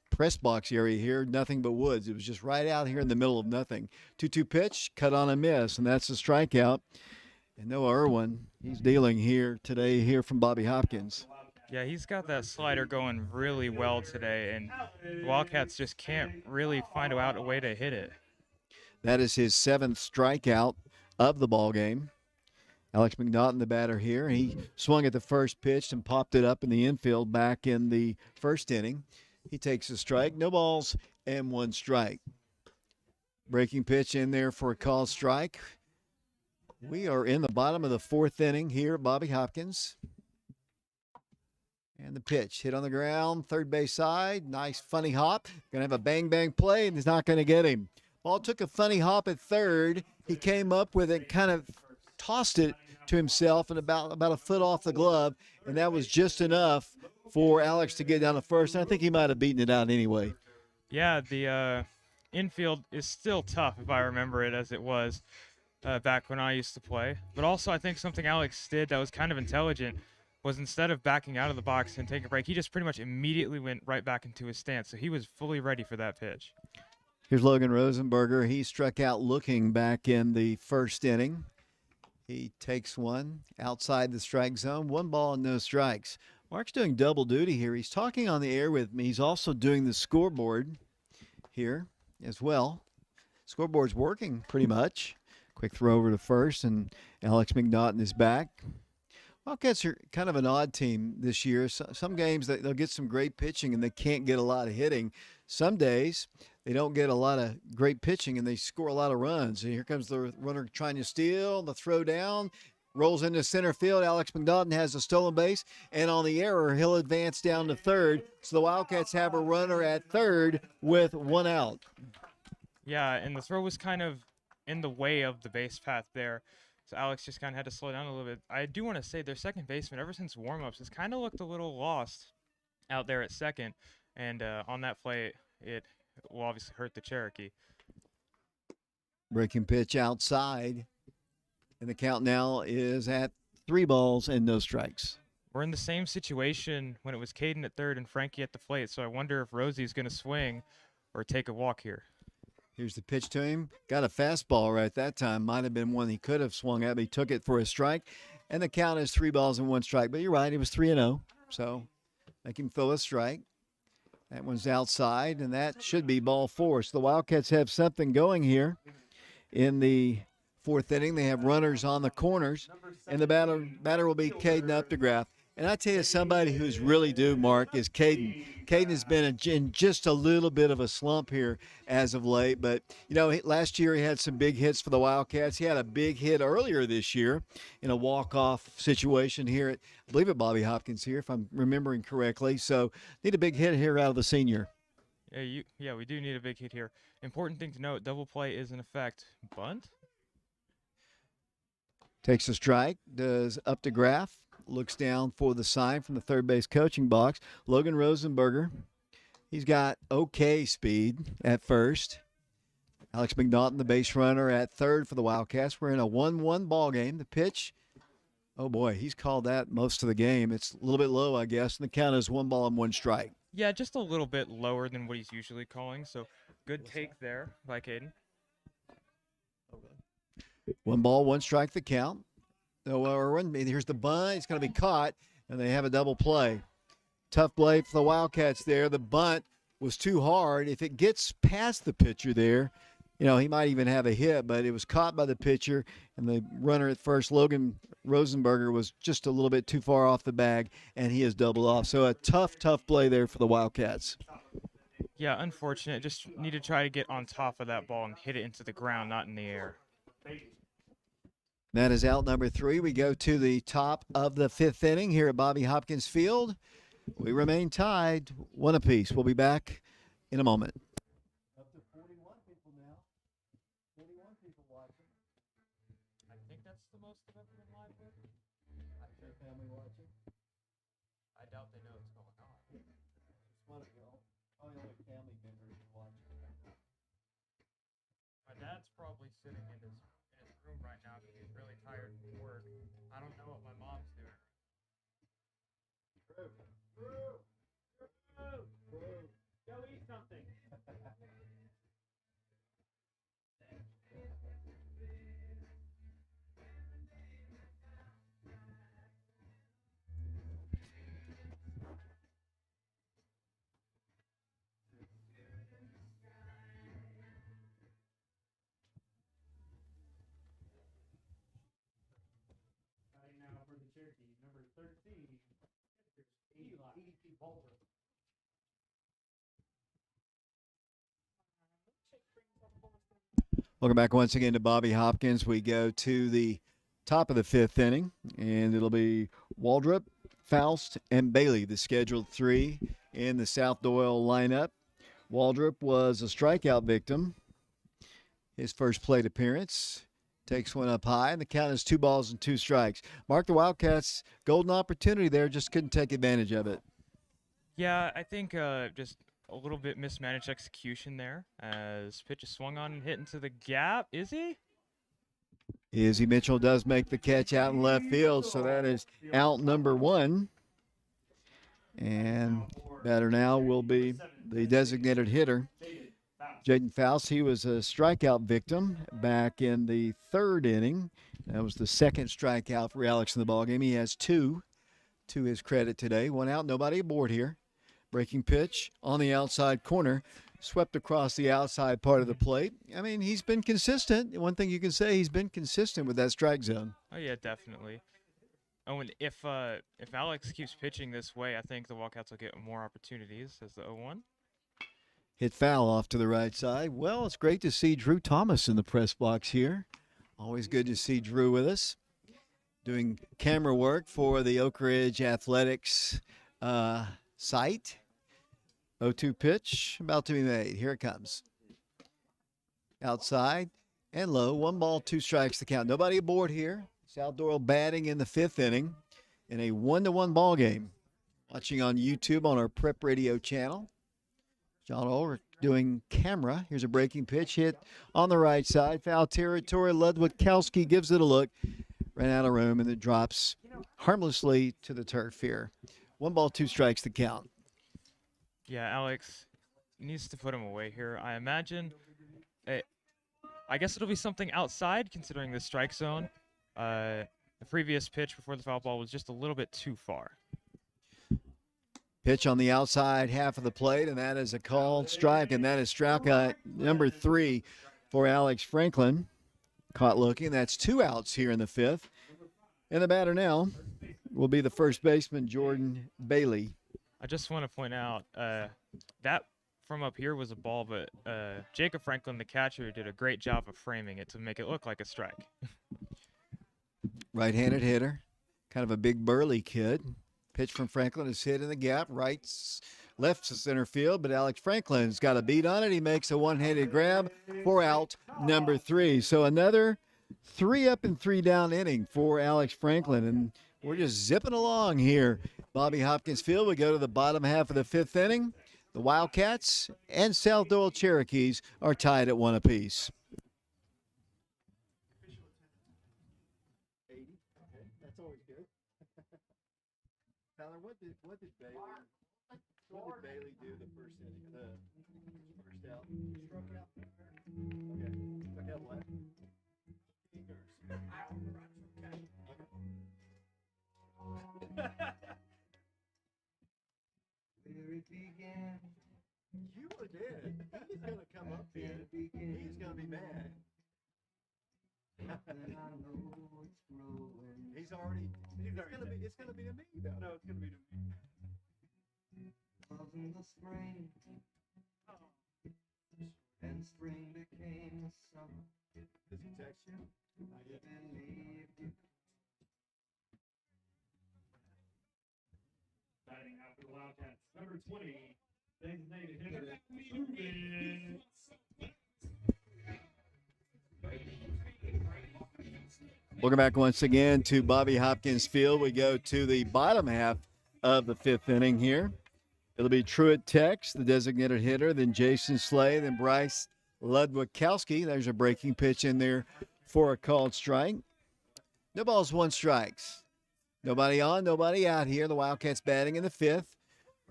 press box area here, nothing but woods. It was just right out here in the middle of nothing. 2-2 pitch, cut on a miss, and that's a strikeout. And Noah Irwin, he's dealing here today here from Bobby Hopkins. Yeah, he's got that slider going really well today, and the Wildcats just can't really find out a way to hit it. That is his 7th strikeout of the ball game. Alex McNaughton, the batter here. He swung at the first pitch and popped it up in the infield back in the 1st inning. He takes a strike. No balls and 1 strike. Breaking pitch in there for a called strike. We are in the bottom of the 4th inning here at Bobby Hopkins. And the pitch hit on the ground, 3rd base side. Nice funny hop. Going to have a bang play, and he's not going to get him. Ball took a funny hop at 3rd. He came up with it, kind of tossed it to himself and about a foot off the glove, and that was just enough for Alex to get down to 1st. And I think he might have beaten it out anyway. Yeah, the infield is still tough if I remember it as it was back when I used to play. But also I think something Alex did that was kind of intelligent was instead of backing out of the box and taking a break, he just pretty much immediately went right back into his stance. So he was fully ready for that pitch. Here's Logan Rosenberger. He struck out looking back in the 1st inning. He takes one outside the strike zone. 1 ball and no strikes. Mark's doing double duty here. He's talking on the air with me. He's also doing the scoreboard here as well. Scoreboard's working pretty much. Quick throw over to first, and Alex McNaughton is back. Wildcats are kind of an odd team this year. Some games they'll get some great pitching and they can't get a lot of hitting. Some days they don't get a lot of great pitching and they score a lot of runs. And here comes the runner trying to steal, the throw down, rolls into center field. Alex McNaughton has a stolen base, and on the error, he'll advance down to third. So the Wildcats have a runner at third with one out. Yeah, and the throw was kind of in the way of the base path there. So Alex just kind of had to slow down a little bit. I do want to say their second baseman, ever since warm-ups, has kind of looked a little lost out there at second. And on that play, it will obviously hurt the Cherokee. Breaking pitch outside. And the count now is at 3 balls and no strikes. We're in the same situation when it was Caden at third and Frankie at the plate. So I wonder if Rosie's going to swing or take a walk here. Here's the pitch to him. Got a fastball right that time. Might have been one he could have swung at, but he took it for a strike. And the count is 3 balls and 1 strike. But you're right, it was 3-0. So make him throw a strike. That one's outside, and that should be ball 4. So the Wildcats have something going here in the 4th inning. They have runners on the corners, and the batter will be Caden Updegraff. And I tell you, somebody who's really due, Mark, is Caden. Caden has been in just a little bit of a slump here as of late. But, you know, last year he had some big hits for the Wildcats. He had a big hit earlier this year in a walk-off situation here at, I believe, at Bobby Hopkins here, if I'm remembering correctly. So need a big hit here out of the senior. Yeah, we do need a big hit here. Important thing to note, double play is in effect. Bunt? Takes a strike, does Updegraff. Looks down for the sign from the third base coaching box. Logan Rosenberger, he's got okay speed at first. Alex McNaughton, the base runner, at third for the Wildcats. We're in a 1-1 ball game. The pitch, oh boy, he's called that most of the game. It's a little bit low, I guess, and the count is 1 ball and 1 strike. Yeah, just a little bit lower than what he's usually calling. So good take there by Caden. 1 ball, 1 strike, the count. Here's the bunt. It's going to be caught, and they have a double play. Tough play for the Wildcats there. The bunt was too hard. If it gets past the pitcher there, you know, he might even have a hit, but it was caught by the pitcher, and the runner at first, Logan Rosenberger, was just a little bit too far off the bag, and he is doubled off. So a tough play there for the Wildcats. Yeah, unfortunate. Just need to try to get on top of that ball and hit it into the ground, not in the air. That is out number 3. We go to the top of the 5th inning here at Bobby Hopkins Field. We remain tied 1 apiece. We'll be back in a moment. Up to 41 people now. 41 people watching. I think that's the most of ever been live with. Is their family watching? I doubt they know what's going on. Probably only family members watching. My dad's probably sitting in his room right now because he's really tired from work. I don't know what my mom's doing. Go eat something. Now for the Cherokee, number 13, Eli Walter. Welcome back once again to Bobby Hopkins. We go to the top of the 5th inning, and it'll be Waldrop, Faust, and Bailey, the scheduled 3 in the South Doyle lineup. Waldrop was a strikeout victim. His first plate appearance. Takes one up high, and the count is 2 balls and 2 strikes. Mark, the Wildcats, golden opportunity there, just couldn't take advantage of it. Yeah, I think just a little bit mismanaged execution there as pitch is swung on and hit into the gap. Is he? Izzy Mitchell does make the catch out in left field, so that is out number 1. And batter now will be the designated hitter, Jaden Faust. He was a strikeout victim back in the 3rd inning. That was the 2nd strikeout for Alex in the ballgame. He has 2. to his credit today. One out, nobody aboard here. Breaking pitch on the outside corner, swept across the outside part of the plate. I mean, he's been consistent. One thing you can say, he's been consistent with that strike zone. Oh yeah, definitely. Oh, and if Alex keeps pitching this way, I think the Wildcats will get more opportunities as the 0-1. Hit foul off to the right side. Well, it's great to see Drew Thomas in the press box here. Always good to see Drew with us. Doing camera work for the Oak Ridge Athletics site. 0-2 pitch about to be made. Here it comes. Outside and low. 1 ball, 2 strikes to count. Nobody aboard here. South Doyle batting in the 5th inning in a 1-1 ball game. Watching on YouTube on our Prep Radio channel. John Ulrich doing camera. Here's a breaking pitch hit on the right side. Foul territory. Ludwikowski gives it a look. Ran out of room, and it drops harmlessly to the turf here. 1 ball, 2 strikes to count. Yeah, Alex needs to put him away here. I imagine. I guess it'll be something outside, considering the strike zone. The previous pitch before the foul ball was just a little bit too far. Pitch on the outside half of the plate, and that is a called strike, and that is strikeout number 3 for Alex Franklin. Caught looking. That's 2 outs here in the 5th. And the batter now will be the first baseman, Jordan Bailey. I just want to point out that from up here was a ball, but Jacob Franklin, the catcher, did a great job of framing it to make it look like a strike. Right-handed hitter, kind of a big burly kid. Pitch from Franklin is hit in the gap, left to center field, but Alex Franklin's got a beat on it. He makes a one-handed grab for out number 3. So another 3 up and 3 down inning for Alex Franklin, and we're just zipping along here. Bobby Hopkins Field. We go to the bottom half of the 5th inning. The Wildcats and South Doyle Cherokees are tied at 1 apiece. That's always good. Tyler, what did Bailey do the first inning? First out. Struck out. Okay. Struck out what? You were dead. He's gonna come up here. He's gonna be mad. He's already. It's gonna be to me though. No, it's gonna be to me. In the spring, and spring became the summer. Does he text you? I believed you. Batting out for the Wildcats, number 20, designated hitter. Welcome back once again to Bobby Hopkins Field. We go to the bottom half of the 5th inning here. It'll be Truett Tex, the designated hitter, then Jason Slay, then Bryce Ludwikowski. There's a breaking pitch in there for a called strike. No balls, 1 strikes. Nobody on, nobody out here. The Wildcats batting in the 5th.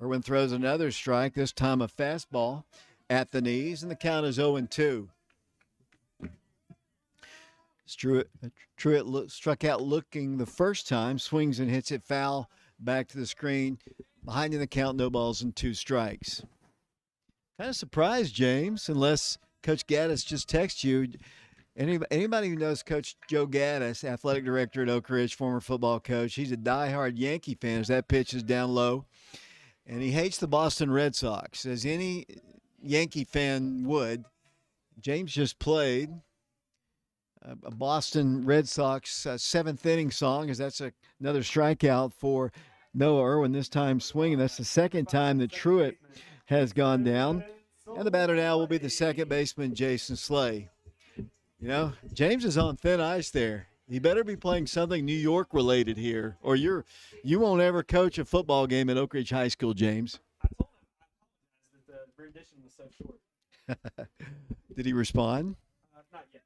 Irwin throws another strike, this time a fastball at the knees, and the count is 0-2. Truett struck out looking the first time, swings and hits it foul back to the screen. Behind in the count, no balls and 2 strikes. Kind of surprised, James, unless Coach Gaddis just texts you. Anybody who knows Coach Joe Gaddis, athletic director at Oak Ridge, former football coach, he's a diehard Yankee fan as that pitch is down low. And he hates the Boston Red Sox, as any Yankee fan would. James just played a Boston Red Sox 7th inning song, as that's another strikeout for Noah Irwin, this time swinging. That's the second time that Truett has gone down. And the batter now will be the second baseman, Jason Slay. You know, James is on thin ice there. He better be playing something New York related here, or you won't ever coach a football game at Oak Ridge High School, James. I told him that the rendition was so short. Did he respond? Not yet.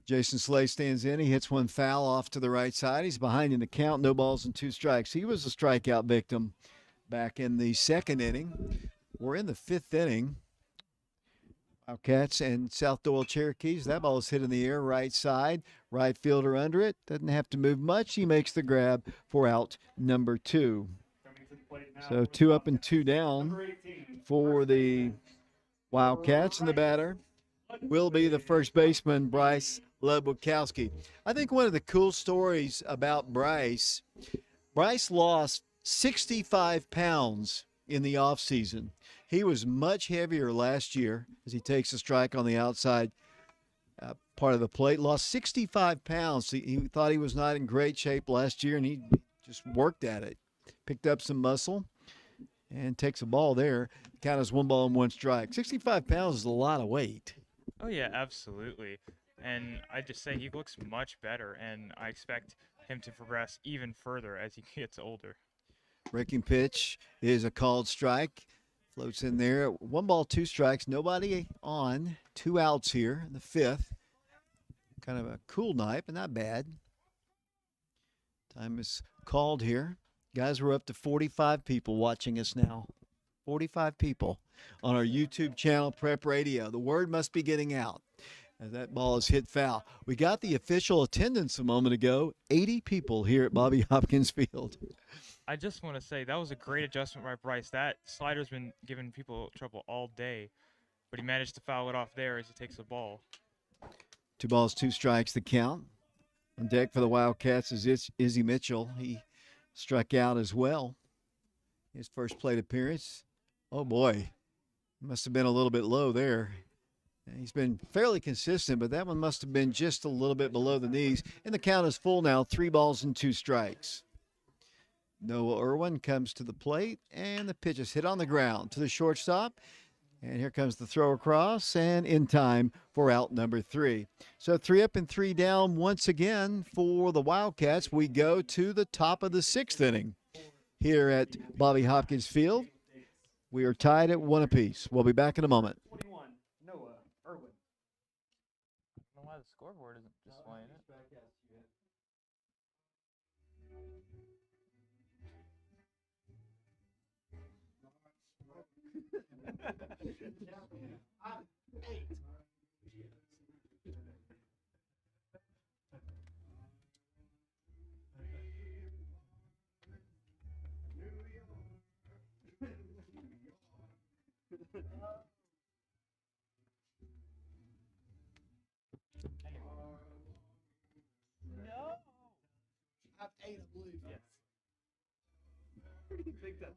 Jason Slay stands in. He hits one foul off to the right side. He's behind in the count, no balls and 2 strikes. He was a strikeout victim back in the 2nd inning. We're in the 5th inning. Wildcats and South Doyle Cherokees. That ball is hit in the air, right side. Right fielder under it. Doesn't have to move much. He makes the grab for out number 2. Coming to the plate now So for the 2 up and Wildcats. 2 down Number 18, for first the baseman, Wildcats, and the batter will be the first baseman, Bryce Lebowkowski. I think one of the cool stories about Bryce lost 65 pounds in the offseason. He was much heavier last year as he takes a strike on the outside part of the plate. Lost 65 pounds. He thought he was not in great shape last year, and he just worked at it. Picked up some muscle and takes a ball there. Count as 1 ball and 1 strike. 65 pounds is a lot of weight. Oh yeah, absolutely. And I just say he looks much better, and I expect him to progress even further as he gets older. Breaking pitch is a called strike. Floats in there. 1 ball, 2 strikes. Nobody on. 2 outs here in the 5th. Kind of a cool night, but not bad. Time is called here. Guys, we're up to 45 people watching us now. 45 people on our YouTube channel, Prep Radio. The word must be getting out as that ball is hit foul. We got the official attendance a moment ago. 80 people here at Bobby Hopkins Field. I just want to say that was a great adjustment by Bryce. That slider's been giving people trouble all day, but he managed to foul it off there as he takes the ball. 2 balls, 2 strikes the count. On deck for the Wildcats is Izzy Mitchell. He struck out as well. His first plate appearance. Oh boy, must have been a little bit low there. He's been fairly consistent, but that one must have been just a little bit below the knees. And the count is full now, 3 balls and 2 strikes. Noah Irwin comes to the plate, and the pitch is hit on the ground to the shortstop. And here comes the throw across, and in time for out number 3. So 3 up and 3 down once again for the Wildcats. We go to the top of the 6th inning here at Bobby Hopkins Field. We are tied at 1 apiece. We'll be back in a moment. 21, Noah Irwin. I don't know why the scoreboard isn't displaying it.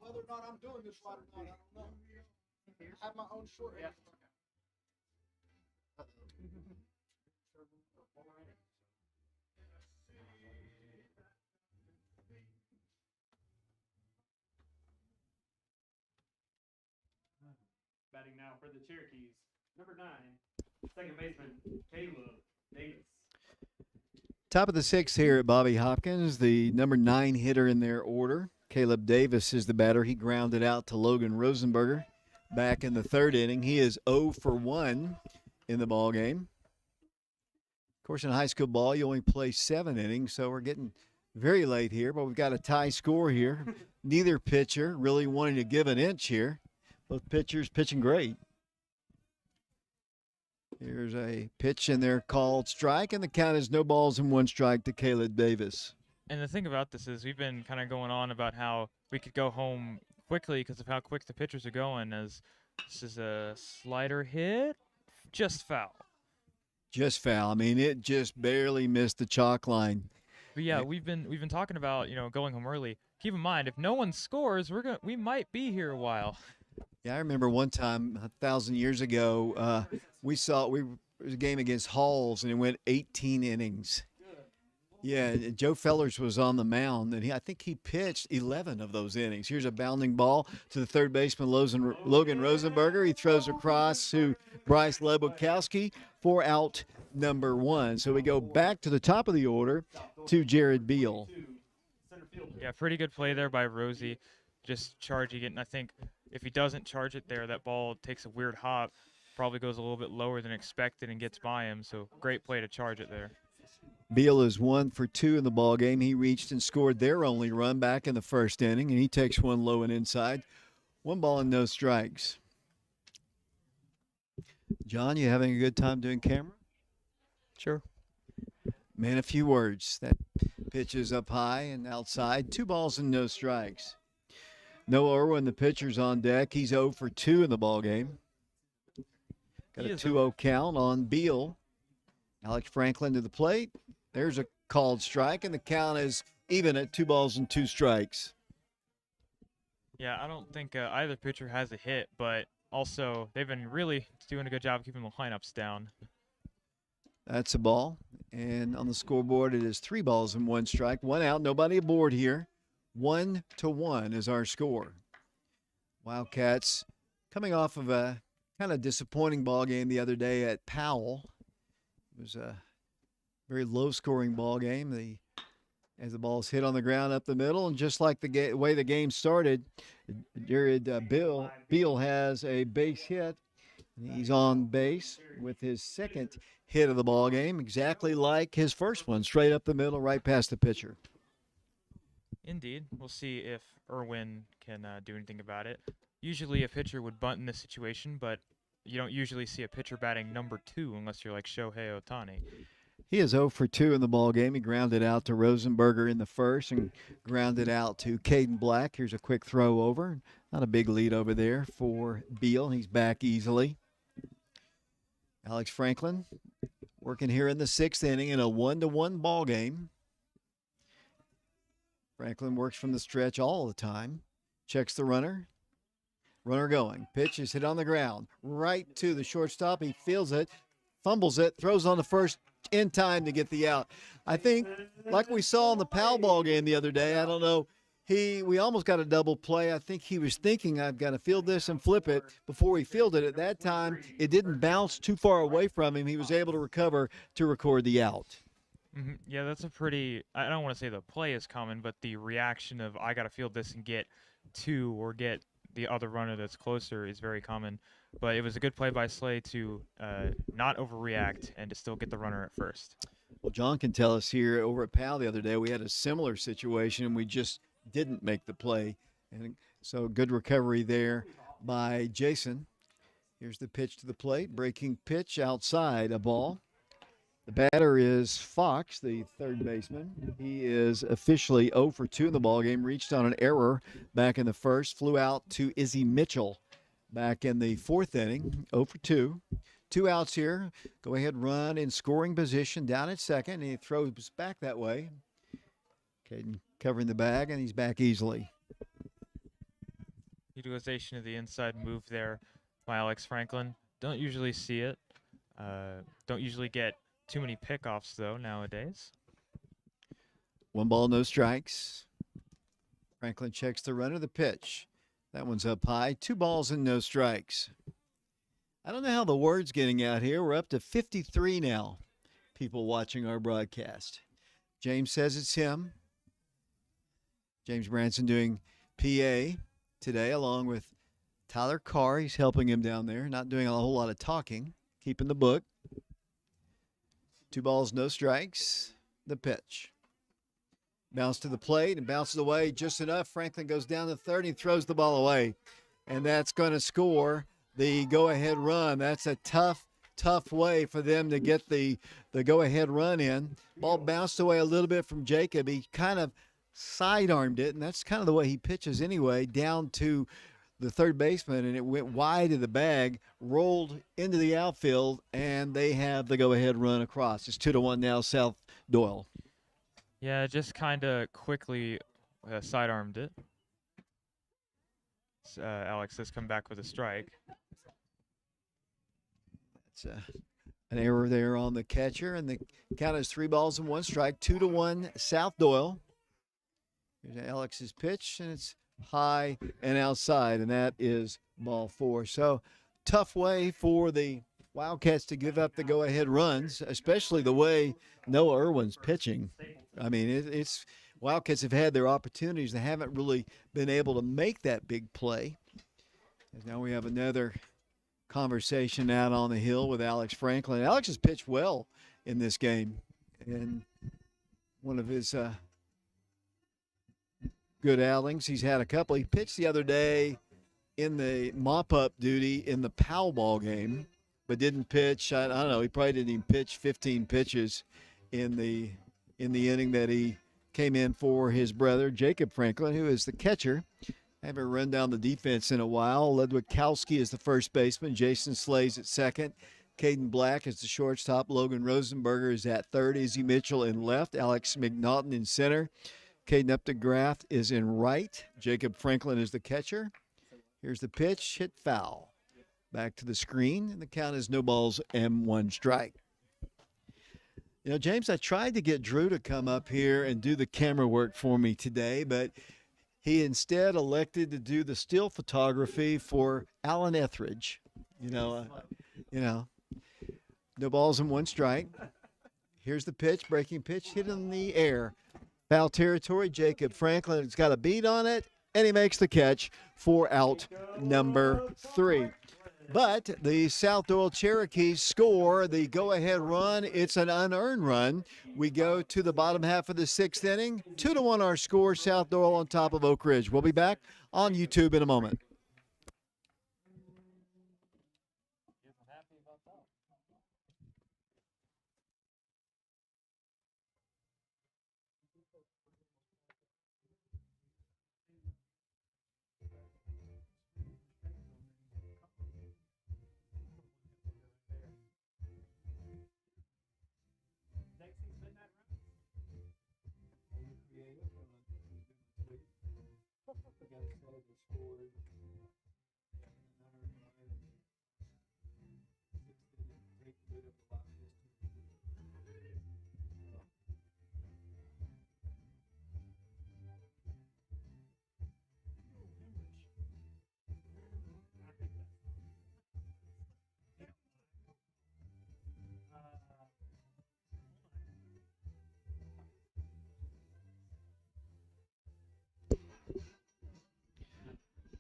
Whether or not I'm doing this right or not, I don't know. I have my own short. Yeah. Batting now for the Cherokees, number 9, second baseman Caleb Davis. Top of the 6th here at Bobby Hopkins, the number 9 hitter in their order. Caleb Davis is the batter. He grounded out to Logan Rosenberger back in the 3rd inning. He is 0 for 1 in the ball game. Of course, in high school ball, you only play 7 innings, so we're getting very late here, but we've got a tie score here. Neither pitcher really wanting to give an inch here. Both pitchers pitching great. Here's a pitch in there called strike, and the count is no balls and 1 strike to Caleb Davis. And the thing about this is we've been kind of going on about how we could go home quickly because of how quick the pitchers are going. As this is a slider hit, just foul. Just foul. I mean, it just barely missed the chalk line. But yeah, we've been talking about going home early. Keep in mind, if no one scores, we might be here a while. Yeah, I remember one time 1,000 years ago, it was a game against Halls, and it went 18 innings. Yeah, Joe Fellers was on the mound, and I think he pitched 11 of those innings. Here's a bounding ball to the third baseman, Logan Rosenberger. He throws across to Bryce Lebowkowski for out number 1. So we go back to the top of the order to Jared Beal. Yeah, pretty good play there by Rosie, just charging it. And I think if he doesn't charge it there, that ball takes a weird hop, probably goes a little bit lower than expected and gets by him. So great play to charge it there. Beal is 1 for 2 in the ball game. He reached and scored their only run back in the 1st inning, and he takes one low and inside. 1 ball and no strikes. John, you having a good time doing camera? Sure. Man, a few words. That pitch is up high and outside. 2 balls and no strikes. Noah Irwin, the pitcher's on deck. He's 0 for 2 in the ball game. Got He a is 2-0 count on Beal. Alex Franklin to the plate. There's a called strike, and the count is even at 2 balls and 2 strikes. Yeah, I don't think either pitcher has a hit, but also they've been really doing a good job keeping the lineups down. That's a ball. And on the scoreboard, it is 3 balls and 1 strike. 1 out, nobody aboard here. 1-1 is our score. Wildcats coming off of a kind of disappointing ball game the other day at Powell. It was a very low-scoring ball game. As the ball's hit on the ground up the middle, and just like the way the game started, Jared Beal has a base hit. He's on base with his second hit of the ball game, exactly like his first one, straight up the middle, right past the pitcher. Indeed. We'll see if Irwin can do anything about it. Usually a pitcher would bunt in this situation, but you don't usually see a pitcher batting number 2 unless you're like Shohei Ohtani. He is 0 for 2 in the ball game. He grounded out to Rosenberger in the first and grounded out to Caden Black. Here's a quick throw over. Not a big lead over there for Beal. He's back easily. Alex Franklin working here in the 6th inning in a 1-1 ball game. Franklin works from the stretch all the time. Checks the runner. Runner going. Pitch is hit on the ground. Right to the shortstop. He feels it. Fumbles it. Throws on the first in time to get the out. I think, like we saw in the Powell ball game the other day, I don't know, we almost got a double play. I think he was thinking, I've got to field this and flip it before he fielded it. At that time, it didn't bounce too far away from him. He was able to recover to record the out. Yeah, that's a pretty, I don't want to say the play is common, but the reaction of I got to field this and get 2 or get the other runner that's closer is very common. But it was a good play by Slay to not overreact and to still get the runner at first. Well, John can tell us here over at Powell the other day, we had a similar situation and we just didn't make the play. And so good recovery there by Jason. Here's the pitch to the plate. Breaking pitch outside, a ball. The batter is Fox, the third baseman. He is officially 0 for 2 in the ballgame. Reached on an error back in the first. Flew out to Izzy Mitchell back in the 4th inning. 0 for 2. 2 outs here. Go ahead, run in scoring position down at second. And he throws back that way. Caden covering the bag, and he's back easily. Utilization of the inside move there by Alex Franklin. Don't usually see it. Don't usually get too many pickoffs, though, nowadays. 1 ball, no strikes. Franklin checks the runner, the pitch. That one's up high. 2 balls and no strikes. I don't know how the word's getting out here. We're up to 53 now, people watching our broadcast. James says it's him. James Branson doing PA today along with Tyler Carr. He's helping him down there, not doing a whole lot of talking, keeping the book. 2 balls, no strikes. The pitch. Bounce to the plate and bounces away just enough. Franklin goes down to third and throws the ball away. And that's going to score the go-ahead run. That's a tough way for them to get the go-ahead run in. Ball bounced away a little bit from Jacob. He kind of sidearmed it, and that's kind of the way he pitches anyway, down to the third baseman, and it went wide of the bag, rolled into the outfield, and they have the go-ahead run across. It's 2-1 now, South Doyle. Yeah, just kind of quickly sidearmed it. Alex has come back with a strike. It's an error there on the catcher, and the count is 3 balls and 1 strike. 2-1 South Doyle. Here's Alex's pitch, and it's high and outside, and that is ball 4. So tough way for the Wildcats to give up the go-ahead runs, especially the way Noah Irwin's pitching. I mean, it's Wildcats have had their opportunities. They haven't really been able to make that big play. And now we have another conversation out on the hill with Alex Franklin. Alex has pitched well in this game, and one of his good outings. He's had a couple. He pitched the other day in the mop-up duty in the Powell ball game. but didn't pitch. I don't know. He probably didn't even pitch 15 pitches in the inning that he came in for his brother Jacob Franklin, who is the catcher. Haven't run down the defense in a while. Ludwikowski is the first baseman. Jason Slays at second. Caden Black is the shortstop. Logan Rosenberger is at third. Izzy Mitchell in left. Alex McNaughton in center. Caden Updegraff is in right. Jacob Franklin is the catcher. Here's the pitch. Hit foul. Back to the screen. And the count is no balls and one strike. You know, James, I tried to get Drew to come up here and do the camera work for me today, but he instead elected to do the still photography for Alan Etheridge. No balls and one strike. Here's the pitch, breaking pitch, hit in the air. Foul territory. Jacob Franklin has got a beat on it, and he makes the catch for out number 3. But the South Doyle Cherokees score the go-ahead run. It's an unearned run. We go to the bottom half of the 6th inning. 2-1 our score. South Doyle on top of Oak Ridge. We'll be back on YouTube in a moment.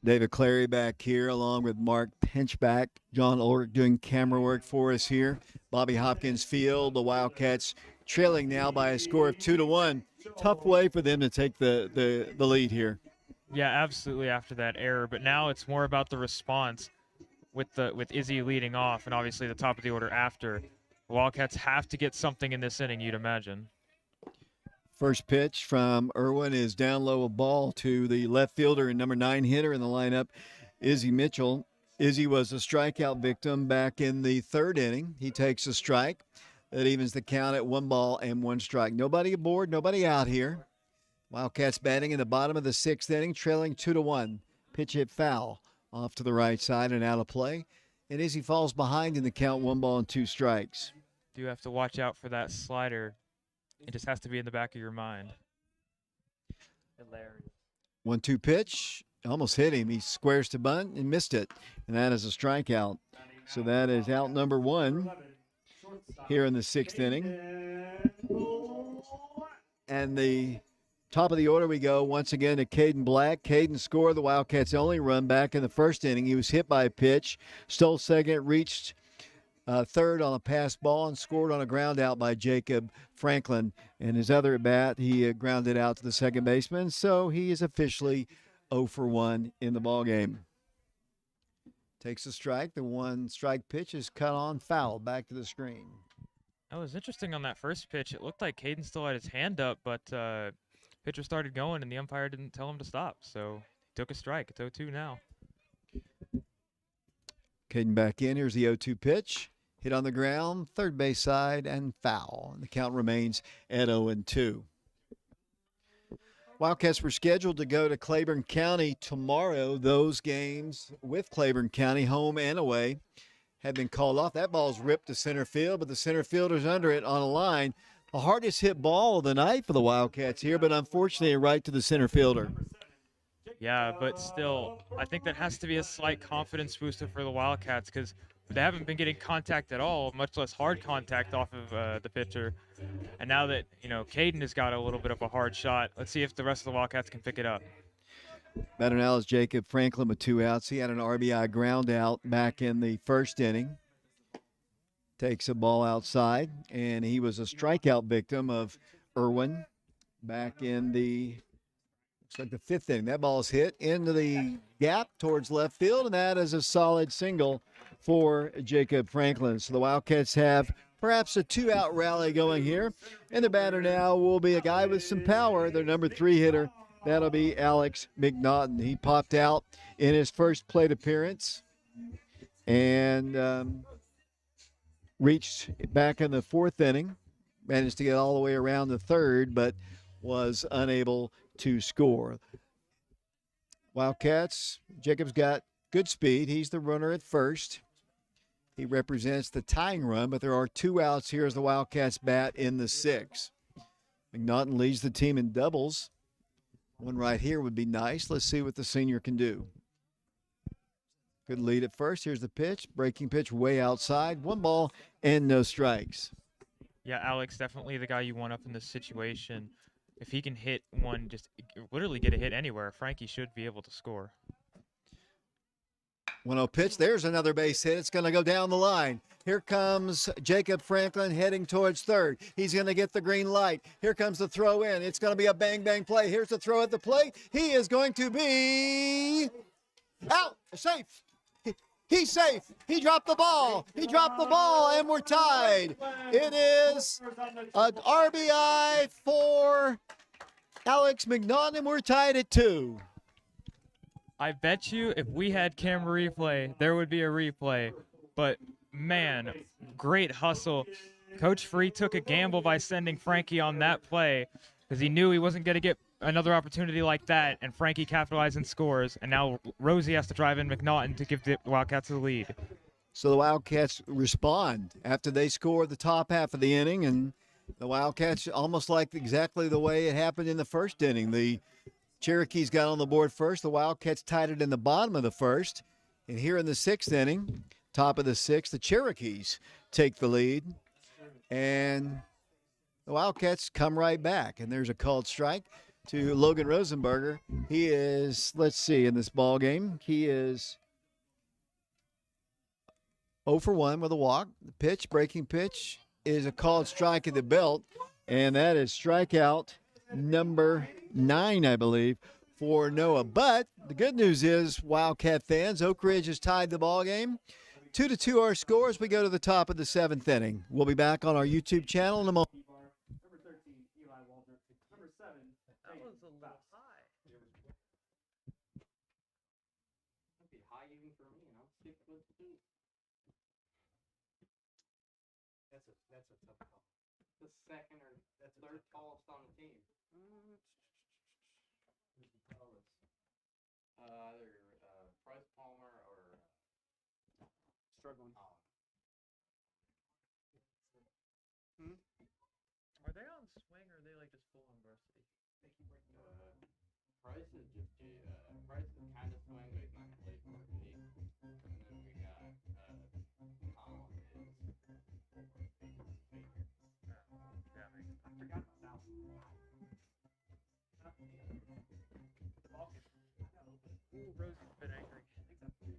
David Clary back here along with Mark Pinchback. John Ulrich doing camera work for us here. Bobby Hopkins Field. The Wildcats trailing now by a score of 2-1. Tough way for them to take the lead here. Yeah, absolutely after that error. But now it's more about the response with Izzy leading off and obviously the top of the order after. The Wildcats have to get something in this inning, you'd imagine. First pitch from Irwin is down low, a ball to the left fielder and number 9 hitter in the lineup, Izzy Mitchell. Izzy was a strikeout victim back in the 3rd inning. He takes a strike. That evens the count at 1 ball and 1 strike. Nobody aboard, nobody out here. Wildcats batting in the bottom of the 6th inning, trailing 2-1. Pitch hit foul off to the right side and out of play. And Izzy falls behind in the count, 1 ball and 2 strikes. Do have to watch out for that slider. It just has to be in the back of your mind. Hilarious. 1-2 pitch. Almost hit him. He squares to bunt and missed it. And that is a strikeout. So that is out number 1 here in the 6th inning. And the top of the order we go once again to Caden Black. Caden scored the Wildcats' only run back in the 1st inning. He was hit by a pitch, stole second, reached third on a pass ball, and scored on a ground out by Jacob Franklin. And his other at bat, he grounded out to the second baseman. So he is officially 0 for 1 in the ball game. Takes a strike. The 1 strike pitch is cut on foul. Back to the screen. That was interesting on that first pitch. It looked like Caden still had his hand up, but pitcher started going, and the umpire didn't tell him to stop. So he took a strike. It's 0-2 now. Caden back in. Here's the 0-2 pitch. Hit on the ground, third base side, and foul. And the count remains at 0-2. Wildcats were scheduled to go to Claiborne County tomorrow. Those games with Claiborne County, home and away, have been called off. That ball's ripped to center field, but the center fielder's under it on a line. The hardest hit ball of the night for the Wildcats here, but unfortunately right to the center fielder. Yeah, but still, I think that has to be a slight confidence booster for the Wildcats because they haven't been getting contact at all, much less hard contact off of the pitcher. And now that, Caden has got a little bit of a hard shot, let's see if the rest of the Wildcats can pick it up. Batter now is Jacob Franklin with 2 outs. He had an RBI ground out back in the 1st inning. Takes a ball outside, and he was a strikeout victim of back in the, looks like the 5th inning. That ball is hit into the gap towards left field, and that is a solid single for Jacob Franklin. So the Wildcats have perhaps a two-out rally going here. And the batter now will be a guy with some power, their number 3 hitter. That'll be Alex McNaughton. He popped out in his first plate appearance and reached back in the 4th inning. Managed to get all the way around the 3rd, but was unable to score. Wildcats, Jacob's got good speed. He's the runner at first. He represents the tying run, but there are 2 outs here as the Wildcats bat in the 6th. McNaughton leads the team in doubles. One right here would be nice. Let's see what the senior can do. Good lead at first. Here's the pitch. Breaking pitch way outside. 1 ball and no strikes. Yeah, Alex, definitely the guy you want up in this situation. If he can hit one, just literally get a hit anywhere, Frankie should be able to score. 1-0 pitch. There's another base hit. It's going to go down the line. Here comes Jacob Franklin heading towards 3rd. He's going to get the green light. Here comes the throw in. It's going to be a bang-bang play. Here's the throw at the plate. He is going to be out. Safe. He's safe. He dropped the ball. He dropped the ball, and we're tied. It is an RBI for Alex McNaughton, and we're tied at 2. I bet you if we had camera replay, there would be a replay. But, man, great hustle. Coach Free took a gamble by sending Frankie on that play because he knew he wasn't going to get another opportunity like that, and Frankie capitalized and scores. And now Rosie has to drive in McNaughton to give the Wildcats the lead. So the Wildcats respond after they score the top half of the inning, and the Wildcats almost like exactly the way it happened in the first inning. The Cherokees got on the board first. The Wildcats tied it in the bottom of the first. And here in the 6th inning, top of the 6th, the Cherokees take the lead. And the Wildcats come right back. And there's a called strike to Logan Rosenberger. He is, let's see, in this ball game, he is 0 for 1 with a walk. The pitch, breaking pitch, is a called strike at the belt. And that is strikeout number 9, I believe, for Noah. But the good news is, Wildcat fans, Oak Ridge has tied the ball game. 2-2 our scores. We go to the top of the 7th inning. We'll be back on our YouTube channel in a moment. Number 13, Eli Waldrop. Number 7, that was a little high. That'd be high even for me, and I'm 6'2". That's a tough call. The second or third tallest on the team. Who's the tallest? Either Bryce Palmer or Struggling. Are they on swing or are they like just full on varsity? Price is just Price is kind of swing, but he's not played varsity. And then we got Colin is. I forgot about that one. Ooh, Rosie's been angry.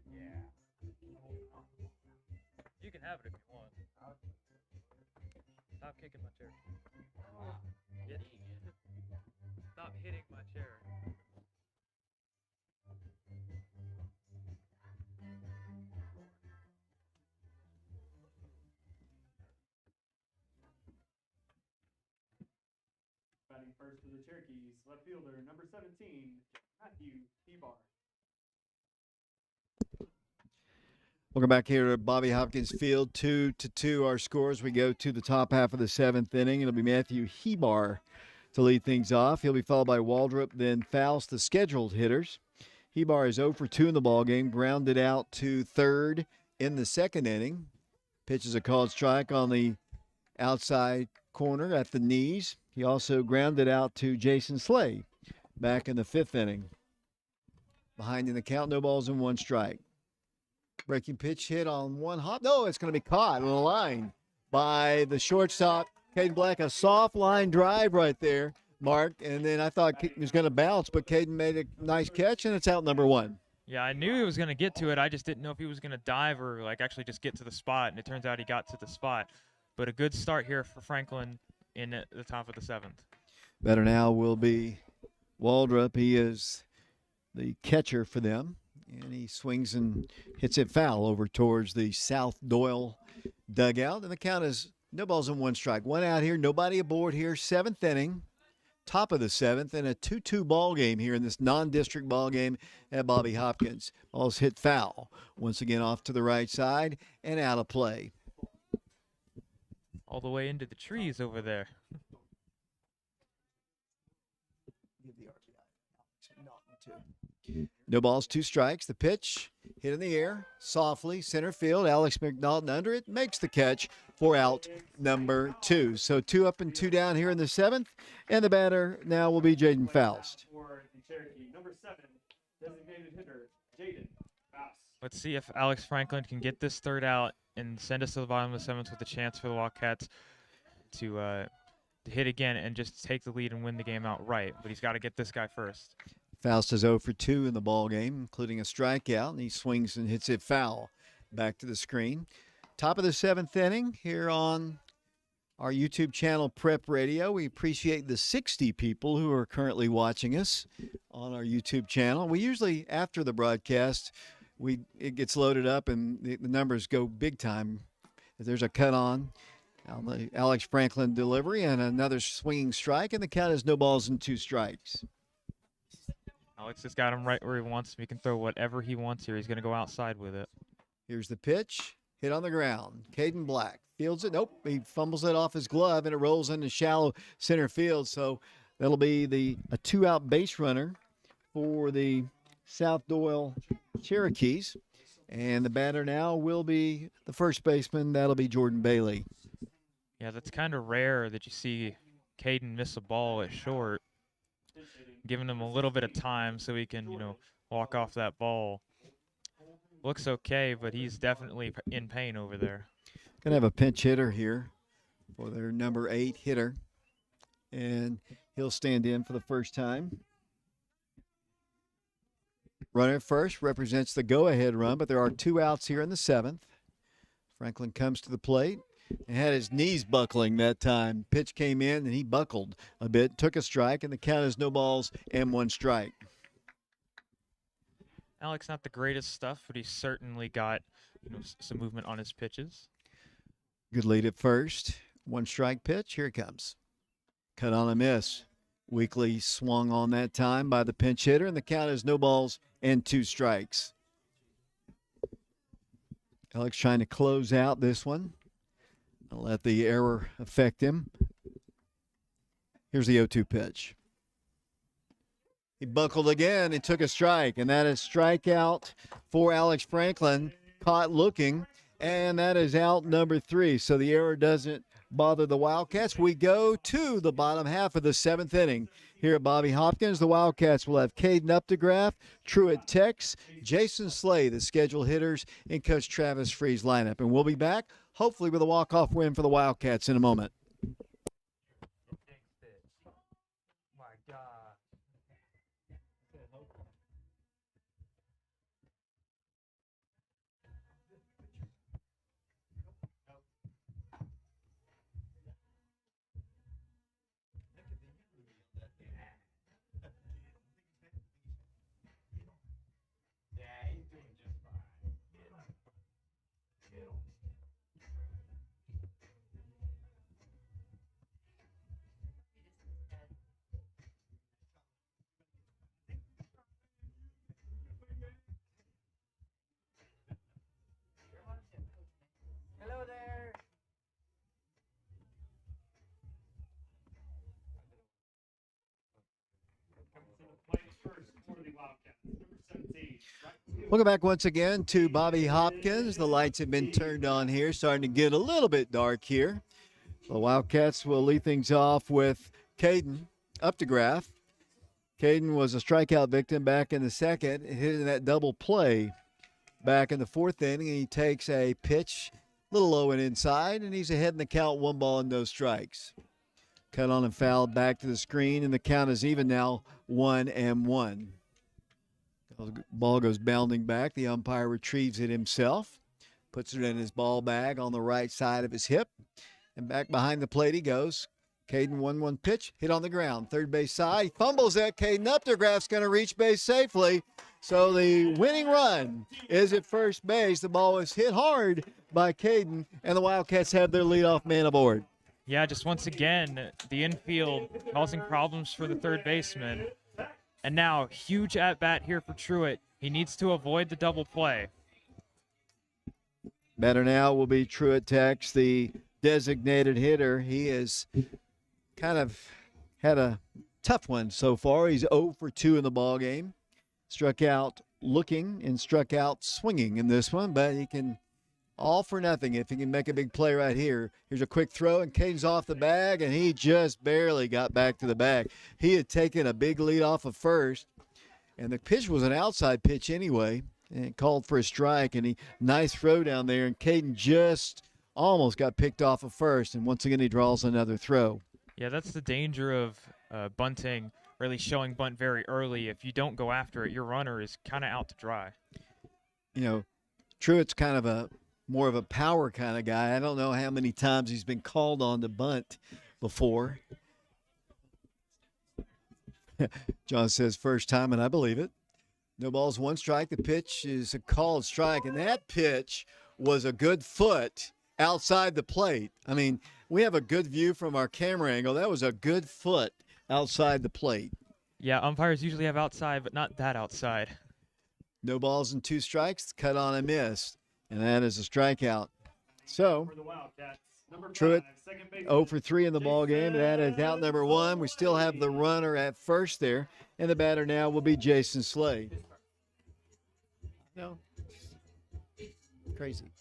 Yeah. You can have it if you want. Stop kicking my chair. Yeah. Stop hitting my chair. Batting first for the Cherokees, left fielder, number 17, Matthew Ebar. Welcome back here at Bobby Hopkins Field. 2-2 our scores. We go to the top half of the 7th inning. It'll be Matthew Hebar to lead things off. He'll be followed by Waldrop, then Faust, the scheduled hitters. Hebar is 0 for 2 in the ballgame, grounded out to 3rd in the 2nd inning. Pitches a called strike on the outside corner at the knees. He also grounded out to Jason Slay back in the 5th inning. Behind in the count, no balls and 1 strike. Breaking pitch hit on 1 hop. No, it's going to be caught on the line by the shortstop, Caden Black. A soft line drive right there, Mark. And then I thought it was going to bounce, but Caden made a nice catch, and it's out number 1. Yeah, I knew he was going to get to it. I just didn't know if he was going to dive or like actually just get to the spot, and it turns out he got to the spot. But a good start here for Franklin in the top of the 7th. Better now will be Waldrop. He is the catcher for them. And he swings and hits it foul over towards the South Doyle dugout. And the count is no balls and 1 strike. 1 out here, nobody aboard here. 7th inning, top of the 7th, and a 2-2 ball game here in this non-district ball game at Bobby Hopkins. Ball's hit foul. Once again off to the right side and out of play. All the way into the trees over there. No balls, 2 strikes. The pitch hit in the air, softly, center field. Alex McNaughton under it, makes the catch for out number 2. So 2 up and 2 down here in the 7th, and the batter now will be Jaden Faust. For the Cherokee, number 7, designated hitter, Jaden Faust. Let's see if Alex Franklin can get this 3rd out and send us to the bottom of the 7th with a chance for the Wildcats to hit again and just take the lead and win the game outright. But he's got to get this guy first. Faust is 0 for 2 in the ball game, including a strikeout, and he swings and hits it foul. Back to the screen. Top of the 7th inning here on our YouTube channel, Prep Radio. We appreciate the 60 people who are currently watching us on our YouTube channel. We usually, after the broadcast, it gets loaded up and the numbers go big time. There's a cut on the Alex Franklin delivery and another swinging strike, and the count is no balls and 2 strikes. Alex has got him right where he wants him. He can throw whatever he wants here. He's going to go outside with it. Here's the pitch. Hit on the ground. Caden Black fields it. Nope. He fumbles it off his glove, and it rolls into shallow center field. So that'll be a 2-out base runner for the South Doyle Cherokees. And the batter now will be the first baseman. That'll be Jordan Bailey. Yeah, that's kind of rare that you see Caden miss a ball at short. Giving him a little bit of time so he can, walk off that ball. Looks okay, but he's definitely in pain over there. Gonna have a pinch hitter here for their number 8 hitter, and he'll stand in for the first time. Runner at first represents the go-ahead run, but there are 2 outs here in the 7th. Franklin comes to the plate and had his knees buckling that time. Pitch came in and he buckled a bit, took a strike, and the count is no balls and 1 strike. Alex, not the greatest stuff, but he's certainly got some movement on his pitches. Good lead at first. 1 strike pitch. Here it comes. Cut on a miss. Weekly swung on that time by the pinch hitter, and the count is no balls and 2 strikes. Alex trying to close out this one. I'll let the error affect him. Here's the 0-2 pitch. He buckled again and took a strike, and that is strikeout for Alex Franklin, caught looking, and that is out number 3. So the error doesn't bother the Wildcats. We go to the bottom half of the 7th inning here at Bobby Hopkins. The Wildcats will have Caden Updegraff, Truett Tex, Jason Slay, the scheduled hitters, and Coach Travis Free's lineup. And we'll be back, hopefully with a walk-off win for the Wildcats in a moment. Welcome back once again to Bobby Hopkins. The lights have been turned on here, starting to get a little bit dark here. The Wildcats will lead things off with Caden Updegraff. Caden was a strikeout victim back in the 2nd, hitting that double play back in the 4th inning. He takes a pitch, a little low and inside, and he's ahead in the count, 1 ball and no strikes. Cut on and fouled back to the screen, and the count is even now, 1-1. The ball goes bounding back. The umpire retrieves it himself, puts it in his ball bag on the right side of his hip, and back behind the plate he goes. Caden 1-1 pitch, hit on the ground. 3rd base side, he fumbles that. Caden Updegraff's going to reach base safely. So the winning run is at first base. The ball was hit hard by Caden, and the Wildcats have their leadoff man aboard. Yeah, just once again, the infield causing problems for the third baseman. And now, huge at-bat here for Truitt. He needs to avoid the double play. Batter now will be Truitt Tex, the designated hitter. He has kind of had a tough one so far. He's 0 for 2 in the ball game. Struck out looking and struck out swinging in this one, but he can all for nothing if he can make a big play right here. Here's a quick throw, and Caden's off the bag, and he just barely got back to the bag. He had taken a big lead off of first, and the pitch was an outside pitch anyway, and it called for a strike, and nice throw down there, and Caden just almost got picked off of first, and once again he draws another throw. Yeah, that's the danger of bunting, really showing bunt very early. If you don't go after it, your runner is kind of out to dry. You know, Truitt's kind of more of a power kind of guy. I don't know how many times he's been called on to bunt before. John says first time, and I believe it. No balls, one strike. The pitch is a called strike, and that pitch was a good foot outside the plate. I mean, we have a good view from our camera angle. That was a good foot outside the plate. Yeah, umpires usually have outside, but not that outside. No balls and 2 strikes, cut on and missed, and that is a strikeout. So, For the Wildcats, number Truitt 5, second baseman, 0 for 3 in the ball game. That is out number 1. We still have the runner at first there, and the batter now will be Jason Slade. No, crazy.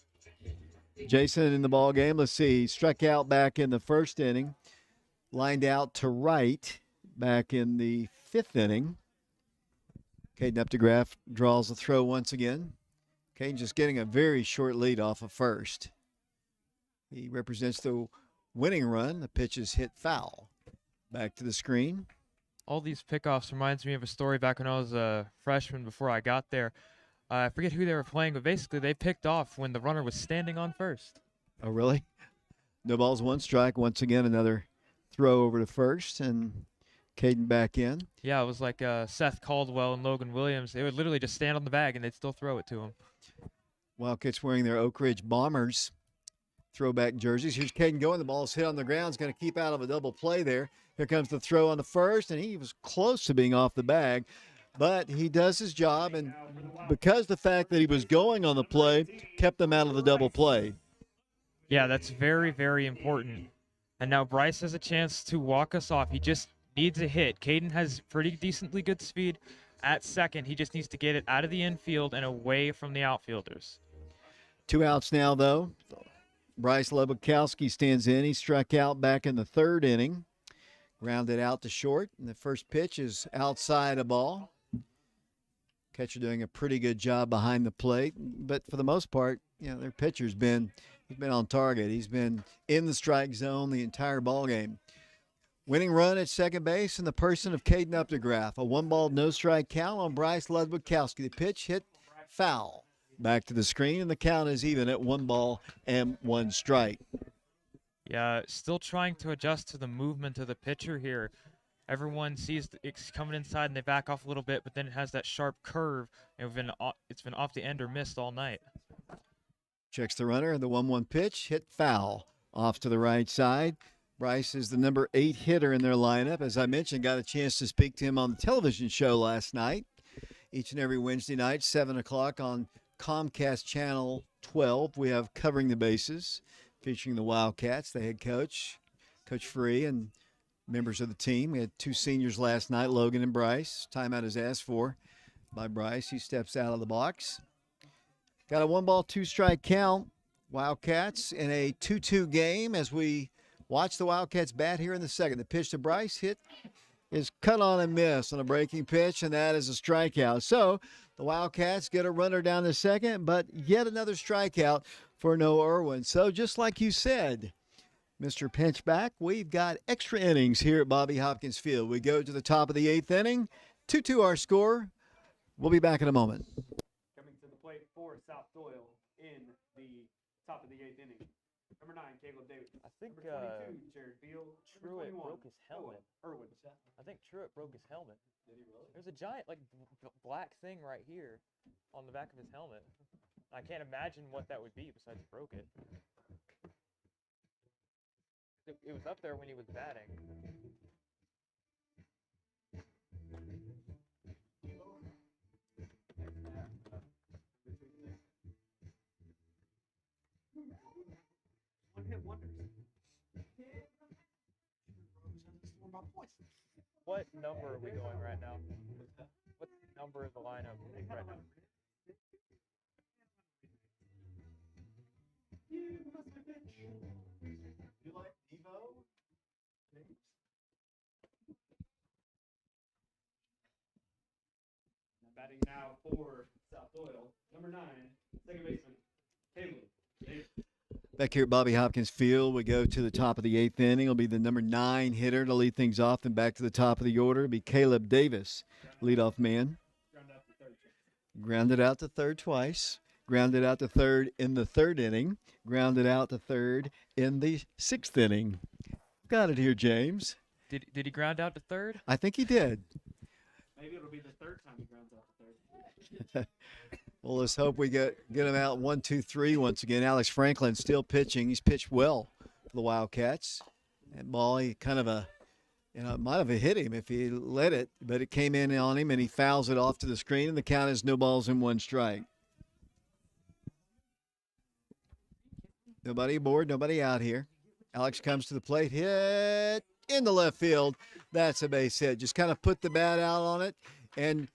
Jason in the ball game. Let's see. He struck out back in the first inning, lined out to right back in the 5th inning. Caden Updegraff draws the throw once again. Caden just getting a very short lead off of first. He represents the winning run. The pitch is hit foul. Back to the screen. All these pickoffs reminds me of a story back when I was a freshman before I got there. I forget who they were playing, but basically they picked off when the runner was standing on first. Oh, really? No balls, 1 strike. Once again, another throw over to first, and Caden back in. Yeah, it was like Seth Caldwell and Logan Williams. They would literally just stand on the bag, and they'd still throw it to him. Wildcats wearing their Oak Ridge Bombers throwback jerseys. Here's Caden going. The ball's hit on the ground. He's going to keep out of a double play there. Here comes the throw on the first, and he was close to being off the bag. But he does his job, and because the fact that he was going on the play kept them out of the double play. Yeah, that's very, very important. And now Bryce has a chance to walk us off. He just needs a hit. Caden has pretty decently good speed at second. He just needs to get it out of the infield and away from the outfielders. 2 outs now, though. Bryce Lebowkowski stands in. He struck out back in the 3rd inning. Grounded out to short, and the first pitch is outside a ball. Catcher doing a pretty good job behind the plate, but for the most part, you know, their pitcher's been on target. He's been in the strike zone the entire ball game. Winning run at second base in the person of Caden Updegraff. A 1-ball, no strike count on Bryce Ludwikowski. The pitch hit foul. Back to the screen, and the count is even at 1 ball and 1 strike. Yeah, still trying to adjust to the movement of the pitcher here. Everyone sees it's coming inside and they back off a little bit, but then it has that sharp curve, and it's been off the end or missed all night. Checks the runner, and the 1-1 pitch hit foul off to the right side. Bryce is the number 8 hitter in their lineup. As I mentioned, got a chance to speak to him on the television show last night. Each and every Wednesday night, 7 o'clock on Comcast Channel 12. We have Covering the Bases, featuring the Wildcats, the head coach, Coach Free, and members of the team. We had 2 seniors last night, Logan and Bryce. Timeout is asked for by Bryce. He steps out of the box. Got a 1-ball, 2 strike count. Wildcats in a 2-2 game as we watch the Wildcats bat here in the second. The pitch to Bryce is cut on and missed on a breaking pitch, and that is a strikeout. So the Wildcats get a runner down to second, but yet another strikeout for Noah Irwin. So just like you said, Mr. Pinchback, we've got extra innings here at Bobby Hopkins Field. We go to the top of the 8th inning. 2-2 our score. We'll be back in a moment. Coming to the plate for South Doyle in the top of the 8th inning. Number 9, Caleb Davis. I think Number 22, Jared Beal. Number Truitt 21, broke his helmet. Irwin. I think Truitt broke his helmet. There's a giant like black thing right here on the back of his helmet. I can't imagine what that would be besides broke it. It was up there when he was batting. One-hit wonders. What number are we going right now? What number is the lineup right now? You like Devo? Batting now for South Doyle. Number 9, second baseman, Caleb Davis. Back here at Bobby Hopkins Field, we go to the top of the 8th inning. It'll be the number 9 hitter to lead things off. Then back to the top of the order. It'll be Caleb Davis, leadoff man. Ground out to third. Grounded out to third twice. Grounded out to third in the 3rd inning. Grounded out to third in the 6th inning. Got it here, James. Did he ground out to third? I think he did. Maybe it'll be the 3rd time he grounds out to third. Well, let's hope we get him out 1, 2, 3 once again. Alex Franklin still pitching. He's pitched well for the Wildcats. That ball, he kind of it might have hit him if he let it, but it came in on him and he fouls it off to the screen, and the count is no balls and 1 strike. Nobody aboard, nobody out here. Alex comes to the plate, hit in the left field. That's a base hit. Just kind of put the bat out on it and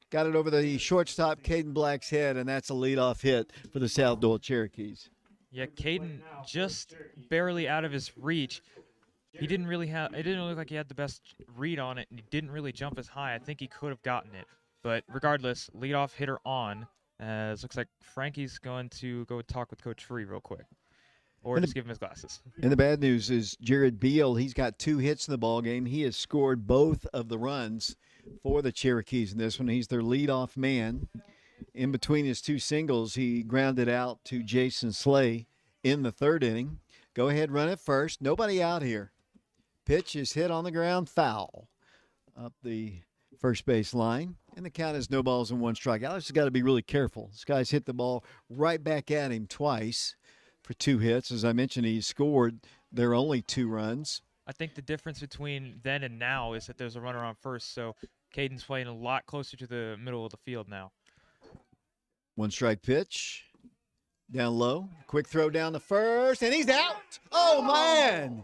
got it over the shortstop, Caden Black's head, and that's a leadoff hit for the South Doyle Cherokees. Yeah, Caden just barely out of his reach. It didn't really look like he had the best read on it, and he didn't really jump as high. I think he could have gotten it. But regardless, leadoff hitter on. It looks like Frankie's going to go talk with Coach Free real quick. Or just give him his glasses. And the bad news is Jared Beal, he's got 2 hits in the ball game. He has scored both of the runs for the Cherokees in this one. He's their leadoff man. In between his 2 singles, he grounded out to Jason Slay in the 3rd inning. Go ahead, run it first. Nobody out here. Pitch is hit on the ground, foul up the first base line. And the count is no balls and 1 strike. Alex has got to be really careful. This guy's hit the ball right back at him twice for 2 hits. As I mentioned, he scored their only 2 runs. I think the difference between then and now is that there's a runner on first, so Caden's playing a lot closer to the middle of the field now. 1 strike pitch. Down low. Quick throw down the first, and he's out. Oh, man.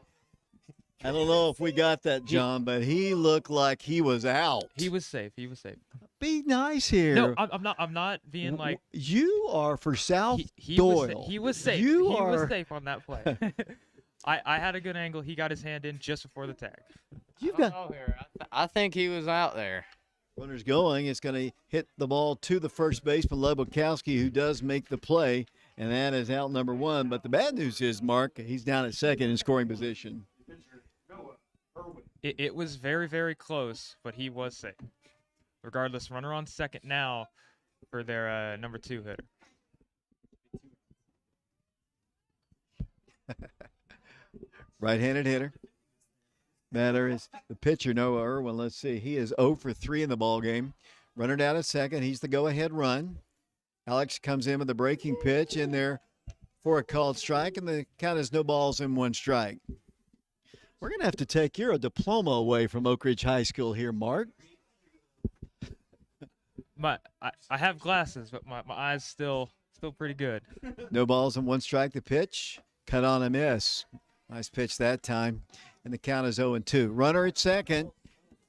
I don't know if we got that, John, but he looked like he was out. He was safe. He was safe. Be nice here. No, I'm not being like. You are for South He Doyle. he was safe. You he are... was safe on that play. I had a good angle. He got his hand in just before the tag. You've got I think he was out there. runners going. It's going to hit the ball to the first baseman, Lebowkowski, who does make the play, and that is out number 1. But the bad news is, Mark, he's down at second in scoring position. It was very, very close, but he was safe. Regardless, runner on second now for their number 2 hitter. Right-handed hitter. Batter is the pitcher, Noah Irwin. Let's see. He is 0 for 3 in the ball game. Runner down at second. He's the go-ahead run. Alex comes in with a breaking pitch in there for a called strike, and the count is no balls and 1 strike. We're going to have to take your diploma away from Oak Ridge High School here, Mark. I have glasses, but my eyes still pretty good. No balls and 1 strike. The pitch cut on a miss. Nice pitch that time. And the count is 0-2. Runner at second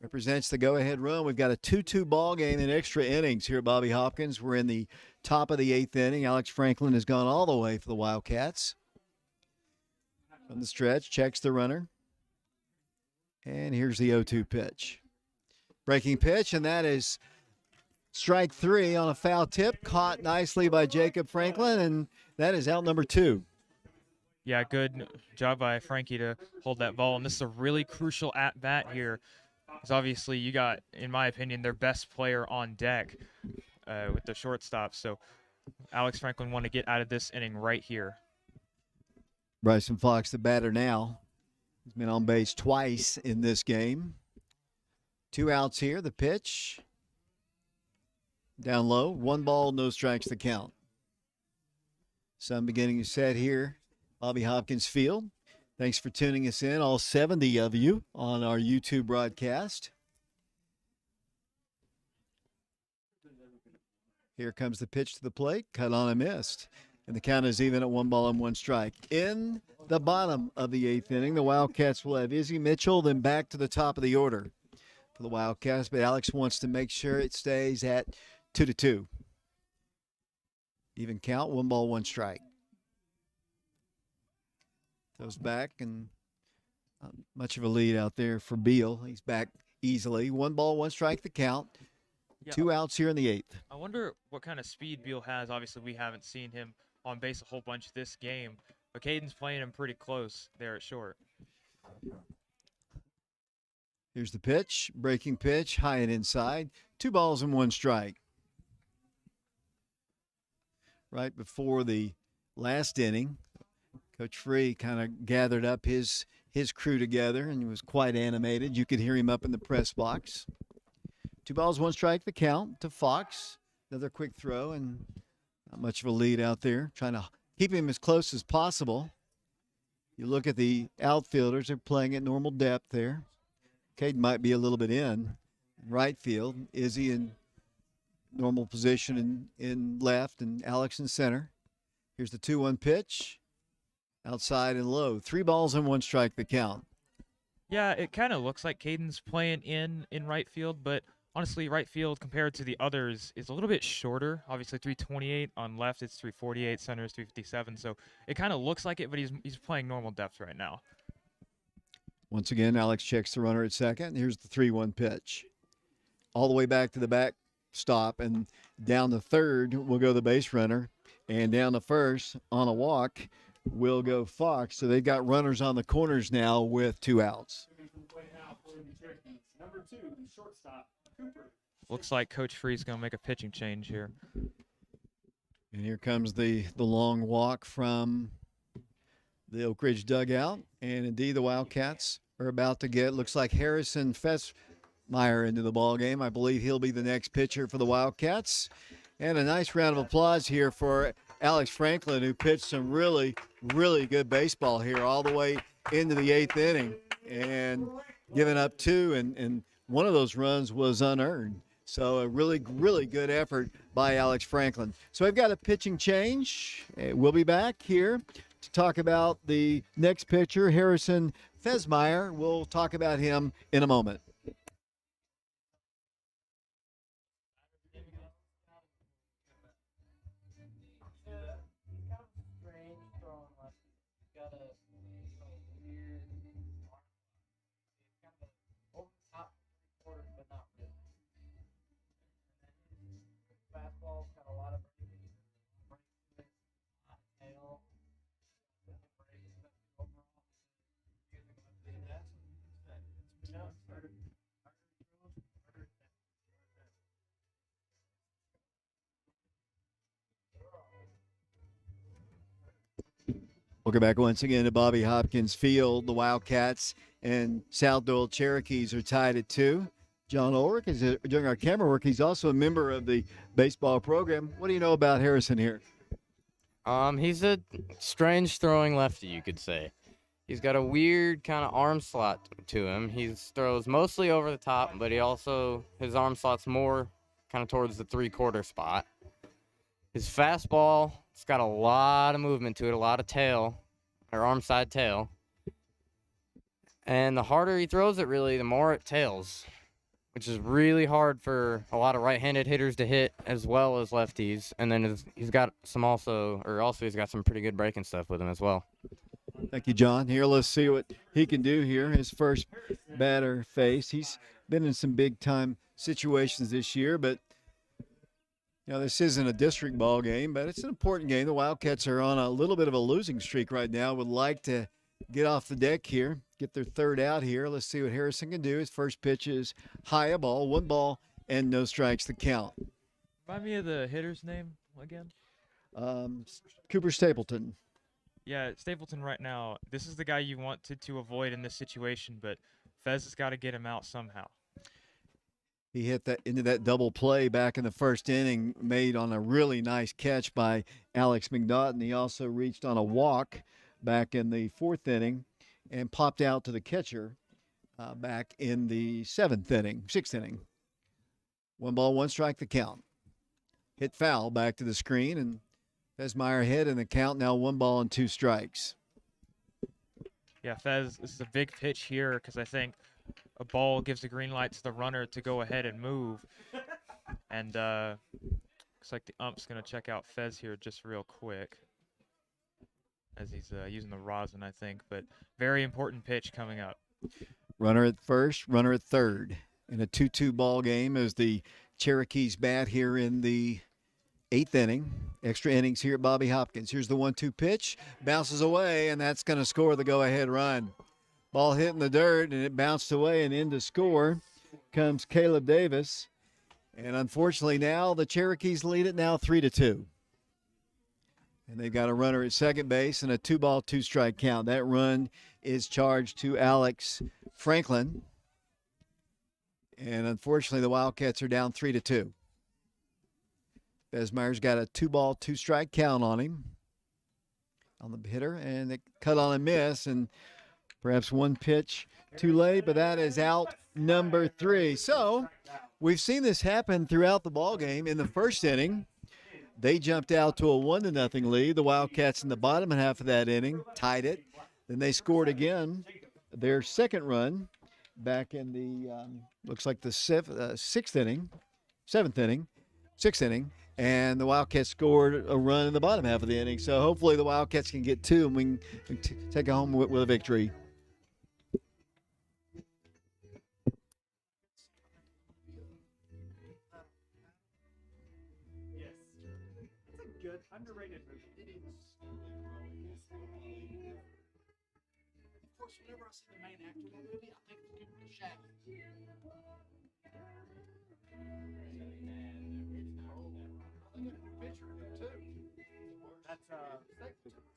represents the go-ahead run. We've got a 2-2 ball game in extra innings here at Bobby Hopkins. We're in the top of the 8th inning. Alex Franklin has gone all the way for the Wildcats. From the stretch, checks the runner. And here's the 0-2 pitch. Breaking pitch, and that is strike 3 on a foul tip. Caught nicely by Jacob Franklin, and that is out number 2. Yeah, good job by Frankie to hold that ball. And this is a really crucial at-bat here. Because obviously you got, in my opinion, their best player on deck with the shortstop. So Alex Franklin wanted to get out of this inning right here. Bryson Fox, the batter now. He's been on base twice in this game. 2 outs here. The pitch. Down low. 1 ball, no strikes the count. Sun beginning to set here. Bobby Hopkins Field. Thanks for tuning us in, all 70 of you on our YouTube broadcast. Here comes the pitch to the plate. Cut on and missed. And the count is even at 1 ball and 1 strike. In the bottom of the 8th inning, the Wildcats will have Izzy Mitchell, then back to the top of the order for the Wildcats. But Alex wants to make sure it stays at 2-2. Even count, 1 ball, 1 strike. Goes back, and much of a lead out there for Beal. He's back easily. 1 ball, 1 strike the count. Yeah. 2 outs here in the 8th. I wonder what kind of speed Beal has. Obviously, we haven't seen him on base a whole bunch this game, but Caden's playing him pretty close there at short. Here's the pitch. Breaking pitch, high and inside. 2 balls and 1 strike. Right before the last inning, Coach Free kind of gathered up his crew together, and he was quite animated. You could hear him up in the press box. 2 balls, 1 strike, the count to Fox. Another quick throw, and not much of a lead out there. Trying to keep him as close as possible. You look at the outfielders, they're playing at normal depth there. Caden might be a little bit in right field. Izzy in normal position in left, and Alex in center. Here's the 2-1 pitch. Outside and low. 3 balls and 1 strike the count. Yeah, it kind of looks like Caden's playing in right field, but honestly, right field compared to the others is a little bit shorter. Obviously, 328 on left, it's 348. Center is 357. So it kind of looks like it, but he's playing normal depth right now. Once again, Alex checks the runner at second. Here's the 3-1 pitch. All the way back to the backstop, and down the third will go the base runner, and down the first on a walk will go Fox. So they've got runners on the corners now with 2 outs. Number 2, shortstop, Cooper. Looks like Coach Free's going to make a pitching change here. And here comes the long walk from the Oak Ridge dugout. And indeed, the Wildcats are about to get, looks like Harrison Fessmeyer into the ball game. I believe he'll be the next pitcher for the Wildcats. And a nice round of applause here for Alex Franklin, who pitched some really, really good baseball here all the way into the 8th inning and giving up 2, and one of those runs was unearned. So a really, really good effort by Alex Franklin. So we've got a pitching change. We'll be back here to talk about the next pitcher, Harrison Fessmeyer. We'll talk about him in a moment. Welcome back once again to Bobby Hopkins Field. The Wildcats and South Doyle Cherokees are tied at 2. John Ulrich is doing our camera work. He's also a member of the baseball program. What do you know about Harrison here? He's a strange throwing lefty, you could say. He's got a weird kind of arm slot to him. He throws mostly over the top, but his arm slot's more kind of towards the 3/4 spot. His fastball, it's got a lot of movement to it, a lot of tail, or arm side tail. And the harder he throws it, really, the more it tails, which is really hard for a lot of right-handed hitters to hit as well as lefties. And then he's got some he's got some pretty good breaking stuff with him as well. Thank you, John. Here, let's see what he can do here. His first batter face. He's been in some big-time situations this year, but this isn't a district ball game, but it's an important game. The Wildcats are on a little bit of a losing streak right now. Would like to get off the deck here, get their 3rd out here. Let's see what Harrison can do. His first pitch is high, a ball, 1 ball, and no strikes to count. Remind me of the hitter's name again. Cooper Stapleton. Yeah, Stapleton right now, this is the guy you wanted to avoid in this situation, but Fez has got to get him out somehow. He hit that into that double play back in the first inning, made on a really nice catch by Alex McNaughton. He also reached on a walk back in the fourth inning and popped out to the catcher back in the sixth inning. 1-1 the count. Hit foul back to the screen, and Fesmeyer hit in the count. Now 1 strikes. Yeah, Fez, this is a big pitch here because I think a ball gives the green light to the runner to go ahead and move. And looks like the ump's going to check out Fez here just real quick as he's using the rosin, I think. But very important pitch coming up. Runner at first, runner at third. In a 2-2 ball game as the Cherokees bat here in the 8th inning. Extra innings here at Bobby Hopkins. Here's the 1-2 pitch. Bounces away, and that's going to score the go-ahead run. Ball hit in the dirt, and it bounced away, and in to score comes Caleb Davis. And unfortunately now the Cherokees lead it now 3-2. And they've got a runner at second base and a 2-2 count. That run is charged to Alex Franklin. And unfortunately, the Wildcats are down 3-2. Besmeyer's got a 2-2 count on him, on the hitter, and it cut on a miss, and perhaps one pitch too late, but that is out number 3. So we've seen this happen throughout the ball game. In the first inning, they jumped out to a 1-0 lead. The Wildcats in the bottom half of that inning tied it. Then they scored again their second run back in the looks like the sixth inning, and the Wildcats scored a run in the bottom half of the inning. So hopefully the Wildcats can get 2 and we can take it home with a victory. Yes. It's a good, underrated movie. Of course, whenever I see the main actor in the movie, I think it's Cooper Shaggy. Picture of him too. That's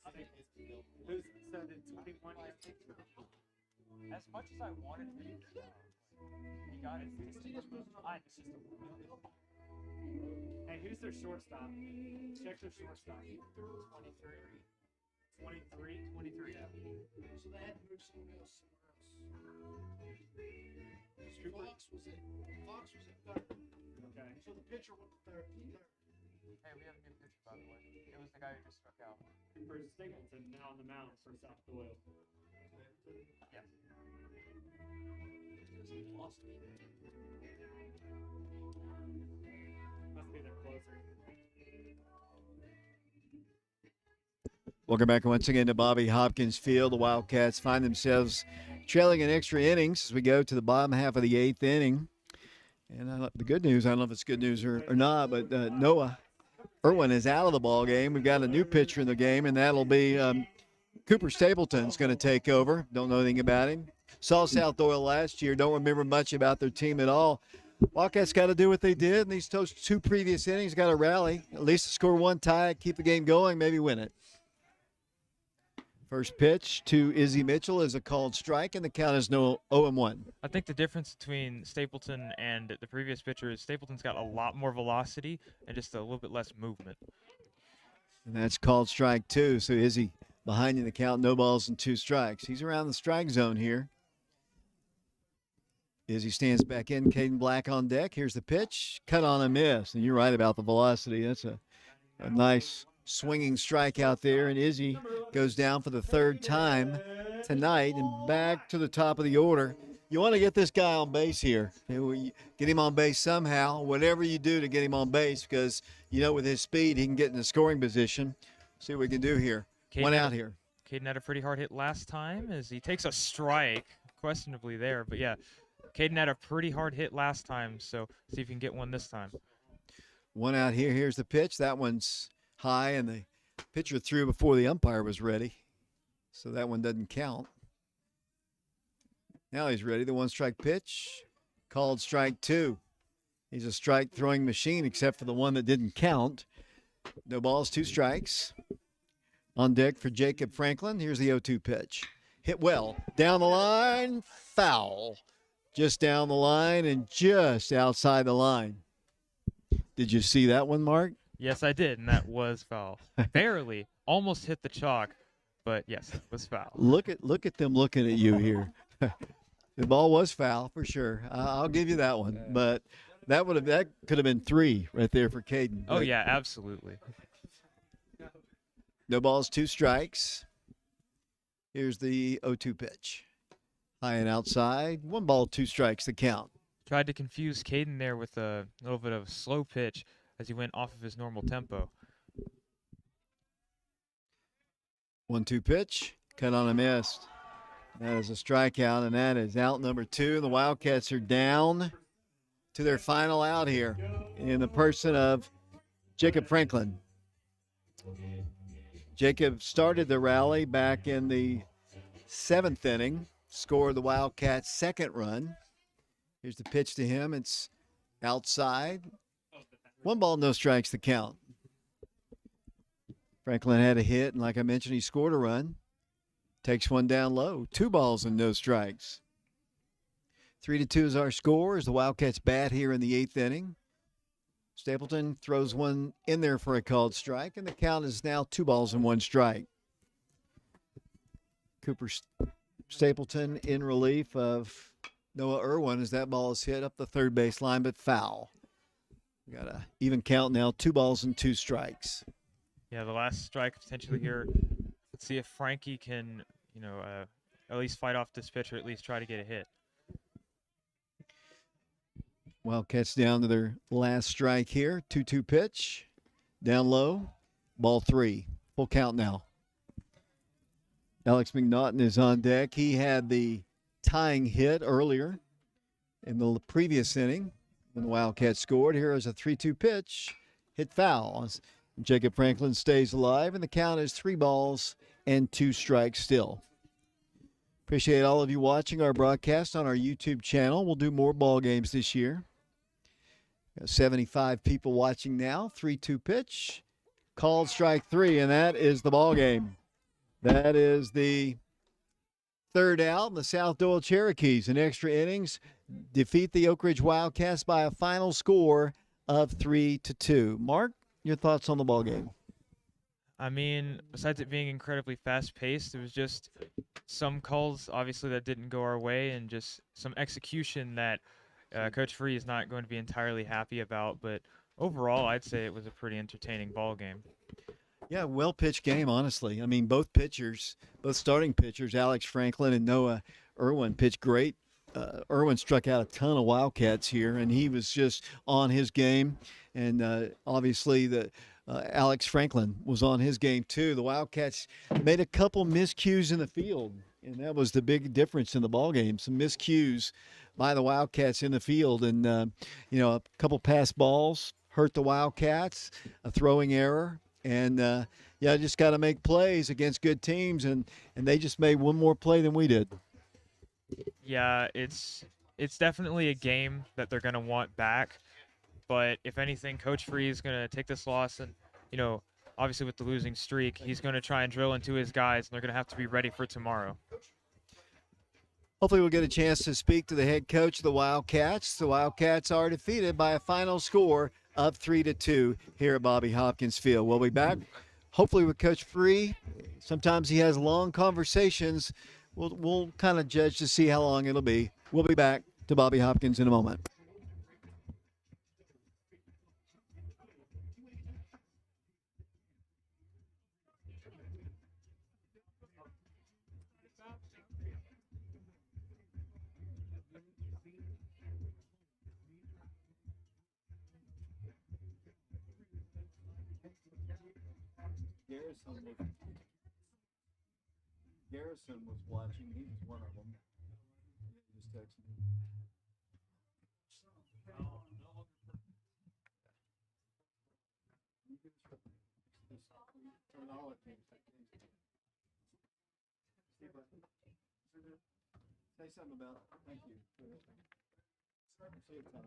I think who's so the 21 As much as I wanted to, he got it. Hey, who's their shortstop? Check their shortstop. 23. So they had to move someone else somewhere else. Fox was at third. Okay. So the pitcher went to third. Hey, we have a good pitcher, by the way. It was the guy who just struck out. For Stapleton now on the mound for South Doyle. Yeah. Lost me. Must be their closer. Welcome back once again to Bobby Hopkins Field. The Wildcats find themselves trailing in extra innings as we go to the bottom half of the 8th inning. And the good news, I don't know if it's good news or not, but Noah Irwin is out of the ball game. We've got a new pitcher in the game, and that'll be Cooper Stapleton's going to take over. Don't know anything about him. Saw South Doyle last year. Don't remember much about their team at all. Wildcats got to do what they did in these 2 previous innings. Got to rally, at least to score 1, tie it, keep the game going, maybe win it. First pitch to Izzy Mitchell is a called strike, and the count is 0-1. I think the difference between Stapleton and the previous pitcher is Stapleton's got a lot more velocity and just a little bit less movement. And that's called strike 2. So Izzy behind in the count, no balls and 2 strikes. He's around the strike zone here. Izzy stands back in. Caden Black on deck. Here's the pitch. Cut on a miss. And you're right about the velocity. That's a nice swinging strike out there. And Izzy goes down for the 3rd time tonight and back to the top of the order. You want to get this guy on base here. Get him on base somehow, whatever you do to get him on base, because, you know, with his speed, he can get in the scoring position. See what we can do here. One out here. Caden had a pretty hard hit last time as he takes a strike, questionably there. But, yeah, Caden had a pretty hard hit last time, so see if he can get one this time. One out here. Here's the pitch. That one's high, and the pitcher threw before the umpire was ready, so that one doesn't count. Now he's ready. The 1-strike pitch, called strike 2. He's a strike throwing machine except for the one that didn't count. No balls, 2 strikes. On deck for Jacob Franklin. Here's the 0-2 pitch. Hit well. Down the line. Foul. Just down the line and just outside the line. Did you see that one, Mark? Yes, I did, and that was foul. Barely, almost hit the chalk, but yes, it was foul. Look at them looking at you here. The ball was foul for sure. I'll give you that one, but that could have been 3 right there for Caden. Oh yeah, absolutely. No balls, 2 strikes. Here's the 0-2 pitch. High and outside. 1 ball, 2 strikes to count. Tried to confuse Caden there with a little bit of a slow pitch as he went off of his normal tempo. 1-2 pitch. Cut on a miss. That is a strikeout, and that is out number 2. The Wildcats are down to their final out here in the person of Jacob Franklin. Jacob started the rally back in the 7th inning, scored the Wildcats' 2nd run. Here's the pitch to him. It's outside. 1 ball, no strikes to count. Franklin had a hit, and like I mentioned, he scored a run. Takes one down low. 2 balls and no strikes. 3-2 is our score as the Wildcats bat here in the 8th inning. Stapleton throws one in there for a called strike, and the count is now 2 balls and 1 strike. Cooper Stapleton in relief of Noah Irwin as that ball is hit up the third base line, but foul. We got an even count now, 2 balls and 2 strikes. Yeah, the last strike potentially here. Let's see if Frankie can, at least fight off this pitch or at least try to get a hit. Wildcats down to their last strike here. 2-2 pitch. Down low. Ball 3. Full count now. Alex McNaughton is on deck. He had the tying hit earlier in the previous inning when the Wildcats scored. Here is a 3-2 pitch. Hit foul. Jacob Franklin stays alive, and the count is 3 balls and 2 strikes still. Appreciate all of you watching our broadcast on our YouTube channel. We'll do more ball games this year. Got 75 people watching now. 3-2 pitch. Called strike 3, and that is the ball game. That is the 3rd out. The South Doyle Cherokees in extra innings defeat the Oak Ridge Wildcats by a final score of 3-2. Mark, your thoughts on the ball game? I mean, besides it being incredibly fast-paced, there was just some calls, obviously, that didn't go our way, and just some execution that Coach Free is not going to be entirely happy about. But overall, I'd say it was a pretty entertaining ball game. Yeah, well-pitched game, honestly. I mean, both starting pitchers, Alex Franklin and Noah Irwin, pitched great. Irwin struck out a ton of Wildcats here, and he was just on his game. And obviously, Alex Franklin was on his game too. The Wildcats made a couple miscues in the field, and that was the big difference in the ball game. Some miscues by the Wildcats in the field, and a couple pass balls hurt the Wildcats, a throwing error. And, just got to make plays against good teams, and they just made one more play than we did. Yeah, it's definitely a game that they're going to want back. But if anything, Coach Free is going to take this loss and, obviously with the losing streak, he's going to try and drill into his guys, and they're going to have to be ready for tomorrow. Hopefully we'll get a chance to speak to the head coach of the Wildcats. The Wildcats are defeated by a final score of 3-2 here at Bobby Hopkins Field. We'll be back, hopefully, with Coach Free. Sometimes he has long conversations. We'll kind of judge to see how long it'll be. We'll be back to Bobby Hopkins in a moment. Garrison was watching. He was one of them. He just texted me. Say something about it. Thank you. See you, Tom.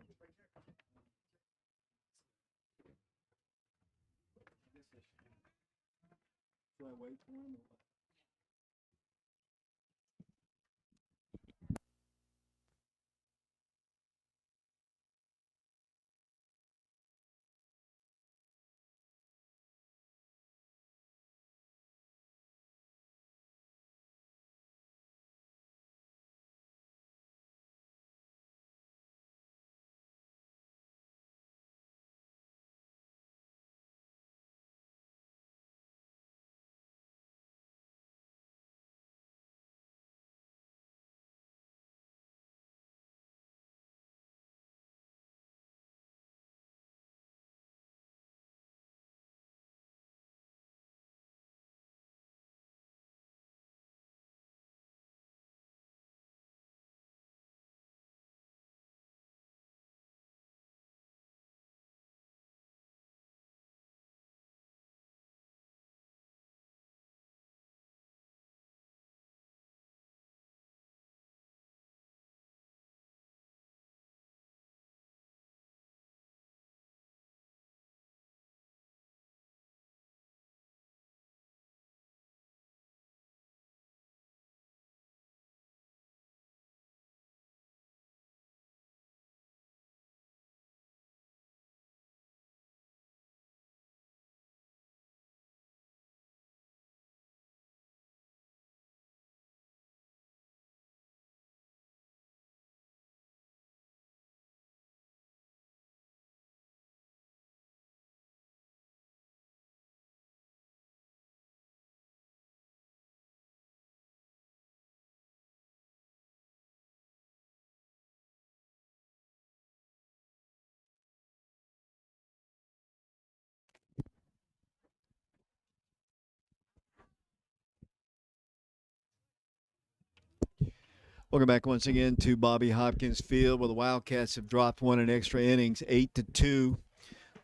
Welcome back once again to Bobby Hopkins Field, where the Wildcats have dropped one in extra innings. 8-2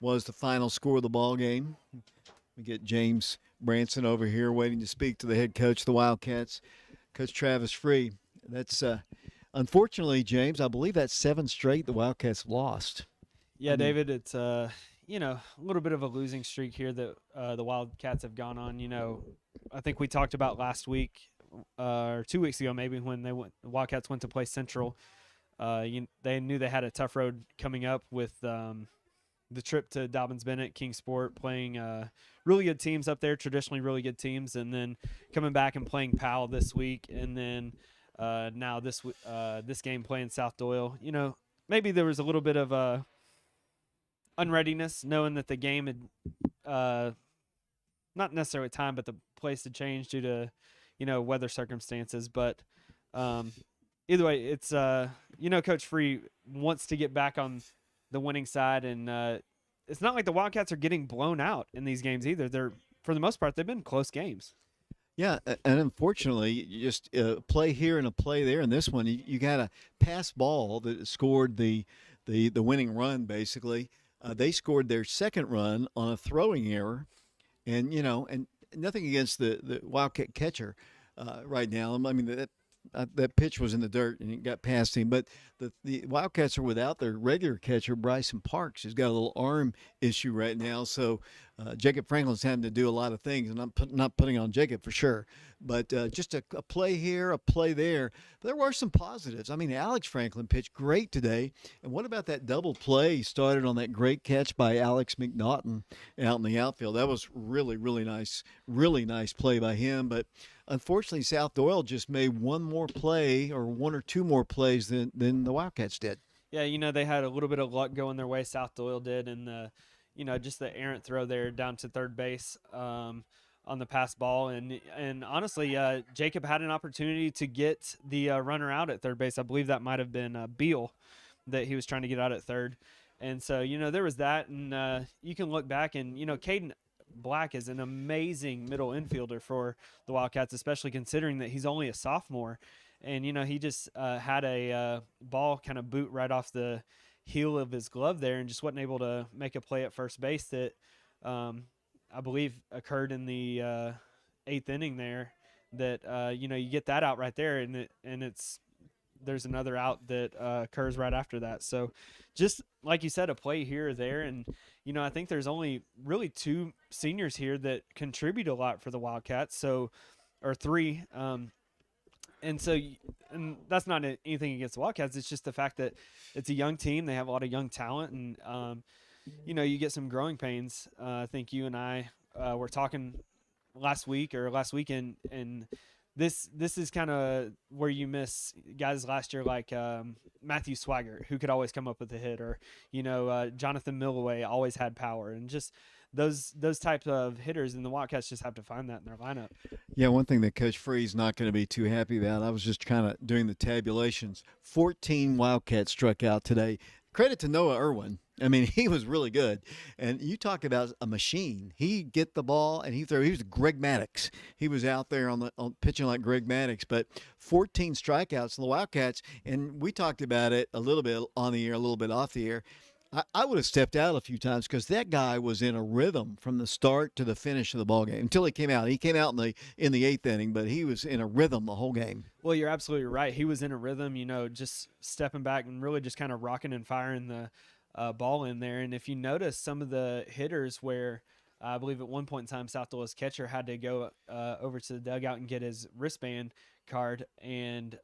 was the final score of the ball game. We get James Branson over here waiting to speak to the head coach of the Wildcats, Coach Travis Free. That's unfortunately, James, I believe that's 7 straight the Wildcats lost. Yeah, I mean- David, it's a little bit of a losing streak here that the Wildcats have gone on. I think we talked about last week or 2 weeks ago maybe when the Wildcats went to play Central. They knew they had a tough road coming up with the trip to Dobbins Bennett, Kingsport, playing really good teams up there, traditionally really good teams, and then coming back and playing Powell this week, and then now this game playing South Doyle. Maybe there was a little bit of unreadiness, knowing that the game had not necessarily time, but the place had changed due to weather circumstances. But either way, it's Coach Free wants to get back on the winning side, and it's not like the Wildcats are getting blown out in these games either. They're, for the most part, they've been close games. Yeah, and unfortunately, you just play here and a play there. In this one, you got a pass ball that scored the winning run. Basically, they scored their second run on a throwing error, and and nothing against the Wildcat catcher right now. I mean that pitch was in the dirt and it got past him. But the Wildcats are without their regular catcher, Bryson Parks, who's got a little arm issue right now. So Jacob Franklin's having to do a lot of things, and I'm not putting on Jacob for sure. But just a play here, a play there. But there were some positives. I mean, Alex Franklin pitched great today. And what about that double play? He started on that great catch by Alex McNaughton out in the outfield. That was really, really nice play by him. But unfortunately, South Doyle just made one more play or one or two more plays than the Wildcats did. Yeah, they had a little bit of luck going their way. South Doyle did, and just the errant throw there down to third base on the pass ball, and honestly, Jacob had an opportunity to get the runner out at third base. I believe that might have been Beal that he was trying to get out at third, and so there was that, and you can look back and Caden Black is an amazing middle infielder for the Wildcats, especially considering that he's only a sophomore. And, he just had a ball kind of boot right off the heel of his glove there and just wasn't able to make a play at first base that I believe occurred in the 8th inning there that, you get that out right there. And it's, there's another out that occurs right after that. So, just like you said, a play here or there, and I think there's only really 2 seniors here that contribute a lot for the Wildcats. So, or 3. And so, and that's not anything against the Wildcats. It's just the fact that it's a young team. They have a lot of young talent, and you get some growing pains. I think you and I were talking last week or last weekend, and this is kind of where you miss guys last year like Matthew Swigert, who could always come up with a hit, or Jonathan Milloway always had power, and just those types of hitters, and the Wildcats just have to find that in their lineup. Yeah, one thing that Coach Free's not going to be too happy about, I was just kind of doing the tabulations. 14 Wildcats struck out today. Credit to Noah Irwin. I mean, he was really good. And you talk about a machine. He'd get the ball and he'd throw. He was Greg Maddux. He was out there on pitching like Greg Maddux. But 14 strikeouts in the Wildcats, and we talked about it a little bit on the air, a little bit off the air. I would have stepped out a few times because that guy was in a rhythm from the start to the finish of the ball game until he came out. He came out in the 8th inning, but he was in a rhythm the whole game. Well, you're absolutely right. He was in a rhythm, just stepping back and really just kind of rocking and firing the ball in there. And if you notice some of the hitters where I believe at one point in time South Doyle's catcher had to go over to the dugout and get his wristband card, and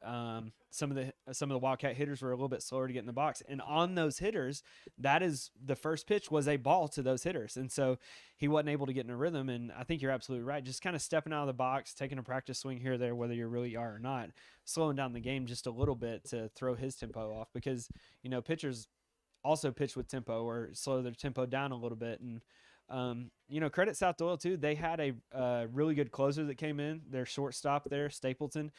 some of the Wildcat hitters were a little bit slower to get in the box. And on those hitters, that is the first pitch was a ball to those hitters, and so he wasn't able to get in a rhythm. And I think you're absolutely right. Just kind of stepping out of the box, taking a practice swing here or there, whether you really are or not, slowing down the game just a little bit to throw his tempo off, because pitchers also pitch with tempo or slow their tempo down a little bit. And credit South Doyle too. They had a really good closer that came in. Their shortstop there, Stapleton,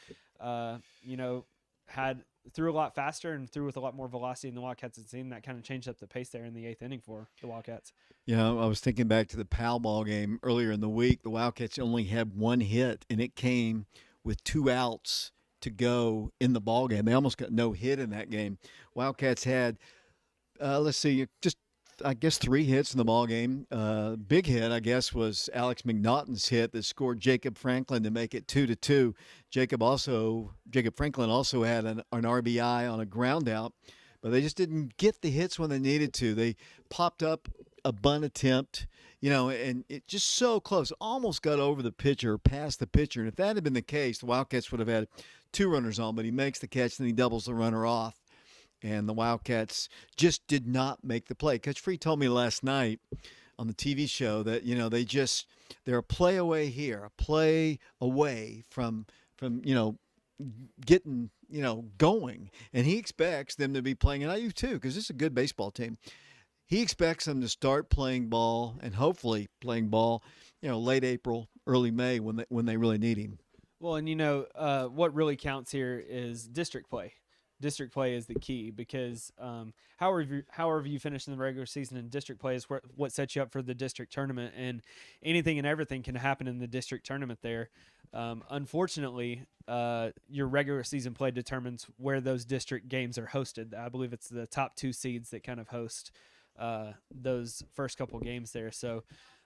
threw a lot faster and threw with a lot more velocity than the Wildcats had seen. That kind of changed up the pace there in the 8th inning for the Wildcats. Yeah, I was thinking back to the Powell ball game earlier in the week. The Wildcats only had 1 hit, and it came with 2 outs to go in the ball game. They almost got no hit in that game. Wildcats had, I guess 3 hits in the ball game. Big hit, I guess, was Alex McNaughton's hit that scored Jacob Franklin to make it 2-2. Jacob Franklin also had an RBI on a ground out, but they just didn't get the hits when they needed to. They popped up a bunt attempt, and it just so close, almost got over the pitcher, past the pitcher. And if that had been the case, the Wildcats would have had 2 runners on, but he makes the catch and he doubles the runner off. And the Wildcats just did not make the play. Coach Free told me last night on the TV show that, they're a play away here, a play away from getting, going. And he expects them to be playing, and I do too, because this is a good baseball team. He expects them to start playing ball and hopefully playing ball, late April, early May when they really need him. Well, and what really counts here is district play. District play is the key, because however you finish in the regular season, in district play is what sets you up for the district tournament, and anything and everything can happen in the district tournament there. Unfortunately, your regular season play determines where those district games are hosted. I believe it's the top 2 seeds that kind of host those first couple games there. So,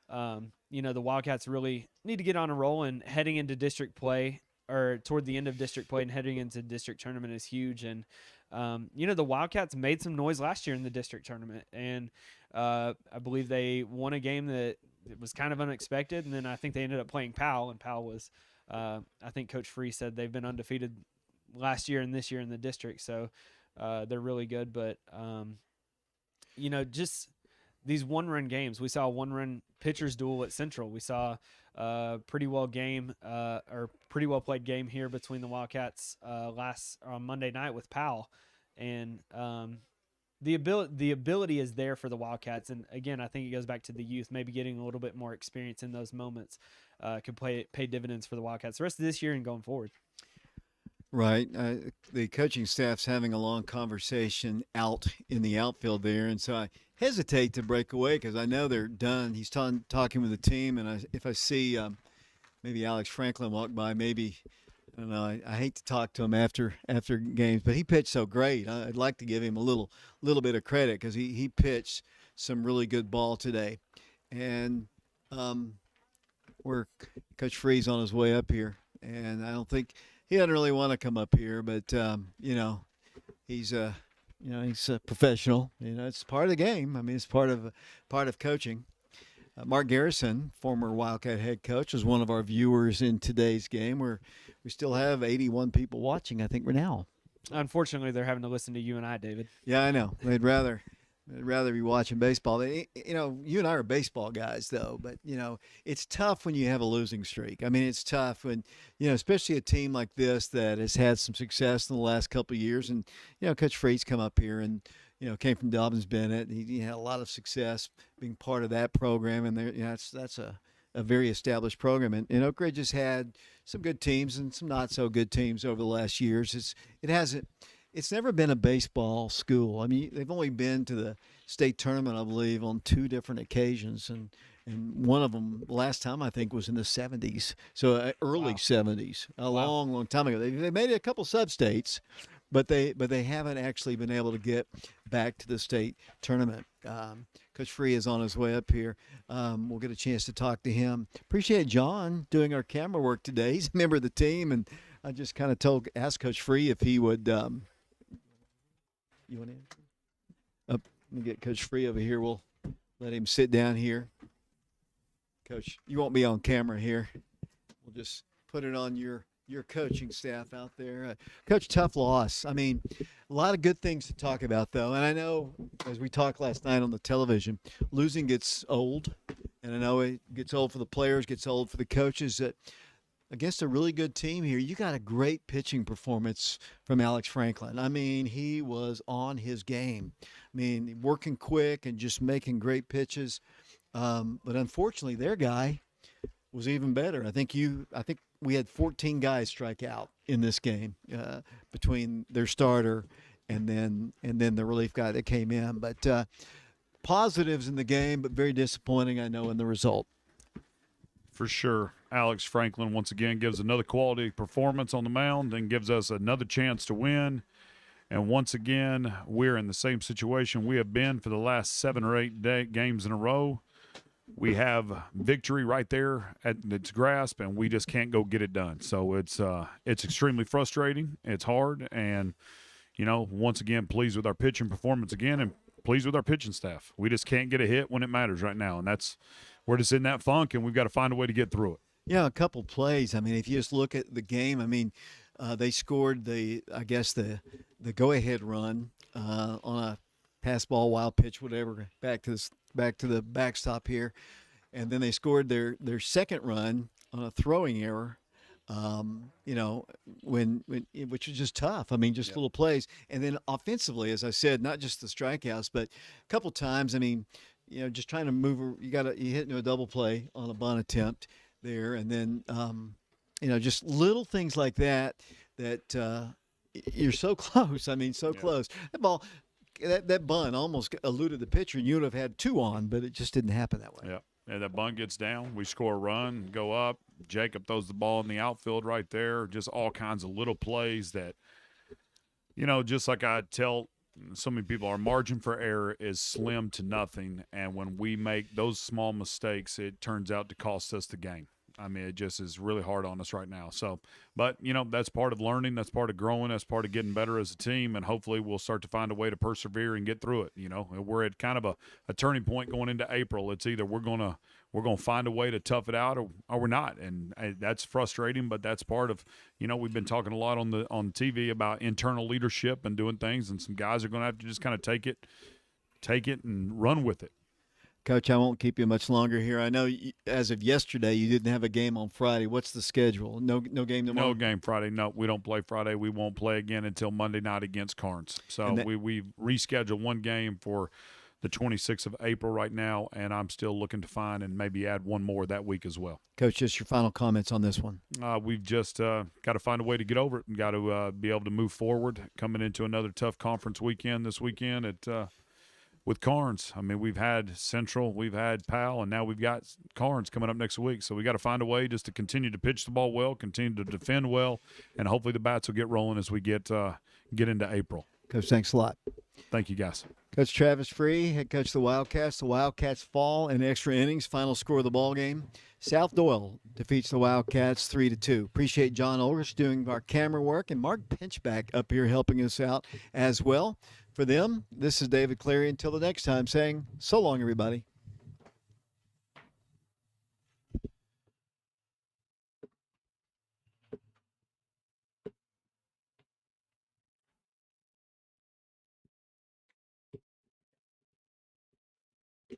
the Wildcats really need to get on a roll, and heading into district play, or toward the end of district play and heading into district tournament, is huge. And, the Wildcats made some noise last year in the district tournament, and I believe they won a game that was kind of unexpected. And then I think they ended up playing Powell, and Powell was, I think Coach Free said they've been undefeated last year and this year in the district. So they're really good. But, just these 1-run games. We saw a 1-run pitcher's duel at Central. We saw pretty well played game here between the Wildcats on Monday night with Powell, and the ability is there for the Wildcats. And again, I think it goes back to the youth, maybe getting a little bit more experience in those moments could pay dividends for the Wildcats the rest of this year and going forward. Right. The coaching staff's having a long conversation out in the outfield there, and so I hesitate to break away because I know they're done. He's talking with the team, and if I see maybe Alex Franklin walk by, maybe, I don't know, I hate to talk to him after games, but he pitched so great. I'd like to give him a little bit of credit because he pitched some really good ball today. And Coach Free's on his way up here, and I don't think he doesn't really want to come up here, but he's he's a professional. It's part of the game. I mean, it's part of coaching. Mark Garrison, former Wildcat head coach, was one of our viewers in today's game. We still have 81 people watching, I think, right now. Unfortunately, they're having to listen to you and I, David. Yeah, I know. They'd rather be watching baseball. You and I are baseball guys, though. But it's tough when you have a losing streak. I mean, it's tough when especially a team like this that has had some success in the last couple of years. And Coach Freed's come up here and came from Dobbins Bennett. He had a lot of success being part of that program, and that's a very established program. And Oak Ridge has had some good teams and some not so good teams over the last years. It's never been a baseball school. I mean, they've only been to the state tournament, I believe, on 2 different occasions, and one of them last time I think was in the 70s, so early 70s, long time ago. They made it a couple sub-states, but they haven't actually been able to get back to the state tournament. Coach Free is on his way up here. We'll get a chance to talk to him. Appreciate John doing our camera work today. He's a member of the team, and I just kind of asked Coach Free if he would. You want in? Let me get Coach Free over here. We'll let him sit down here. Coach, you won't be on camera here. We'll just put it on your coaching staff out there. Coach, tough loss. I mean, a lot of good things to talk about, though. And I know, as we talked last night on the television, losing gets old. And I know it gets old for the players, gets old for the coaches. That against a really good team here, you got a great pitching performance from Alex Franklin. I mean, he was on his game. I mean, working quick and just making great pitches. But unfortunately, their guy was even better. I think we had 14 guys strike out in this game between their starter and then the relief guy that came in. But positives in the game, but very disappointing, I know, in the result. For sure. Alex Franklin once again gives another quality performance on the mound and gives us another chance to win. And once again, we're in the same situation we have been for the last 7 or 8 games in a row. We have victory right there at its grasp, and we just can't go get it done. So it's extremely frustrating. It's hard, and once again, pleased with our pitching performance again, and pleased with our pitching staff. We just can't get a hit when it matters right now, and we're just in that funk, and we've got to find a way to get through it. Yeah, a couple plays. I mean, if you just look at the game, I mean, they scored the go-ahead run on a pass ball, wild pitch, whatever, back to the backstop here, and then they scored their second run on a throwing error. Which was just tough. I mean, just little plays, and then offensively, as I said, not just the strikeouts, but a couple times. I mean, just trying to move. You hit into a double play on a bunt attempt there, and then just little things like that you're so close. I mean, so close. That ball. That bunt almost eluded the pitcher, and you would have had 2 on, but it just didn't happen that way. Yeah, that bunt gets down. We score a run, go up. Jacob throws the ball in the outfield right there. Just all kinds of little plays that, just like I tell so many people, our margin for error is slim to nothing. And when we make those small mistakes, it turns out to cost us the game. I mean, it just is really hard on us right now. So, but, that's part of learning. That's part of growing. That's part of getting better as a team. And hopefully we'll start to find a way to persevere and get through it. We're at kind of a turning point going into April. It's either we're going to find a way to tough it out or we're not. And that's frustrating, but that's part of, we've been talking a lot on TV about internal leadership and doing things. And some guys are going to have to just kind of take it and run with it. Coach, I won't keep you much longer here. I know as of yesterday you didn't have a game on Friday. What's the schedule? No game tomorrow? No game Friday. No, we don't play Friday. We won't play again until Monday night against Carnes. So we've rescheduled one game for the 26th of April right now, and I'm still looking to find and maybe add one more that week as well. Coach, just your final comments on this one. We've just got to find a way to get over it and got to be able to move forward coming into another tough conference weekend this weekend with Carnes. I mean, we've had Central, we've had Pal, and now we've got Carnes coming up next week. So we got to find a way just to continue to pitch the ball well, continue to defend well, and hopefully the bats will get rolling as we get into April. Coach, thanks a lot. Thank you, guys. Coach Travis Free, head coach of the Wildcats. The Wildcats fall in extra innings. Final score of the ball game. South Doyle defeats the Wildcats 3-2. Appreciate John Olrich doing our camera work and Mark Pinchback up here helping us out as well. For them, this is David Clary. Until the next time, saying so long, everybody.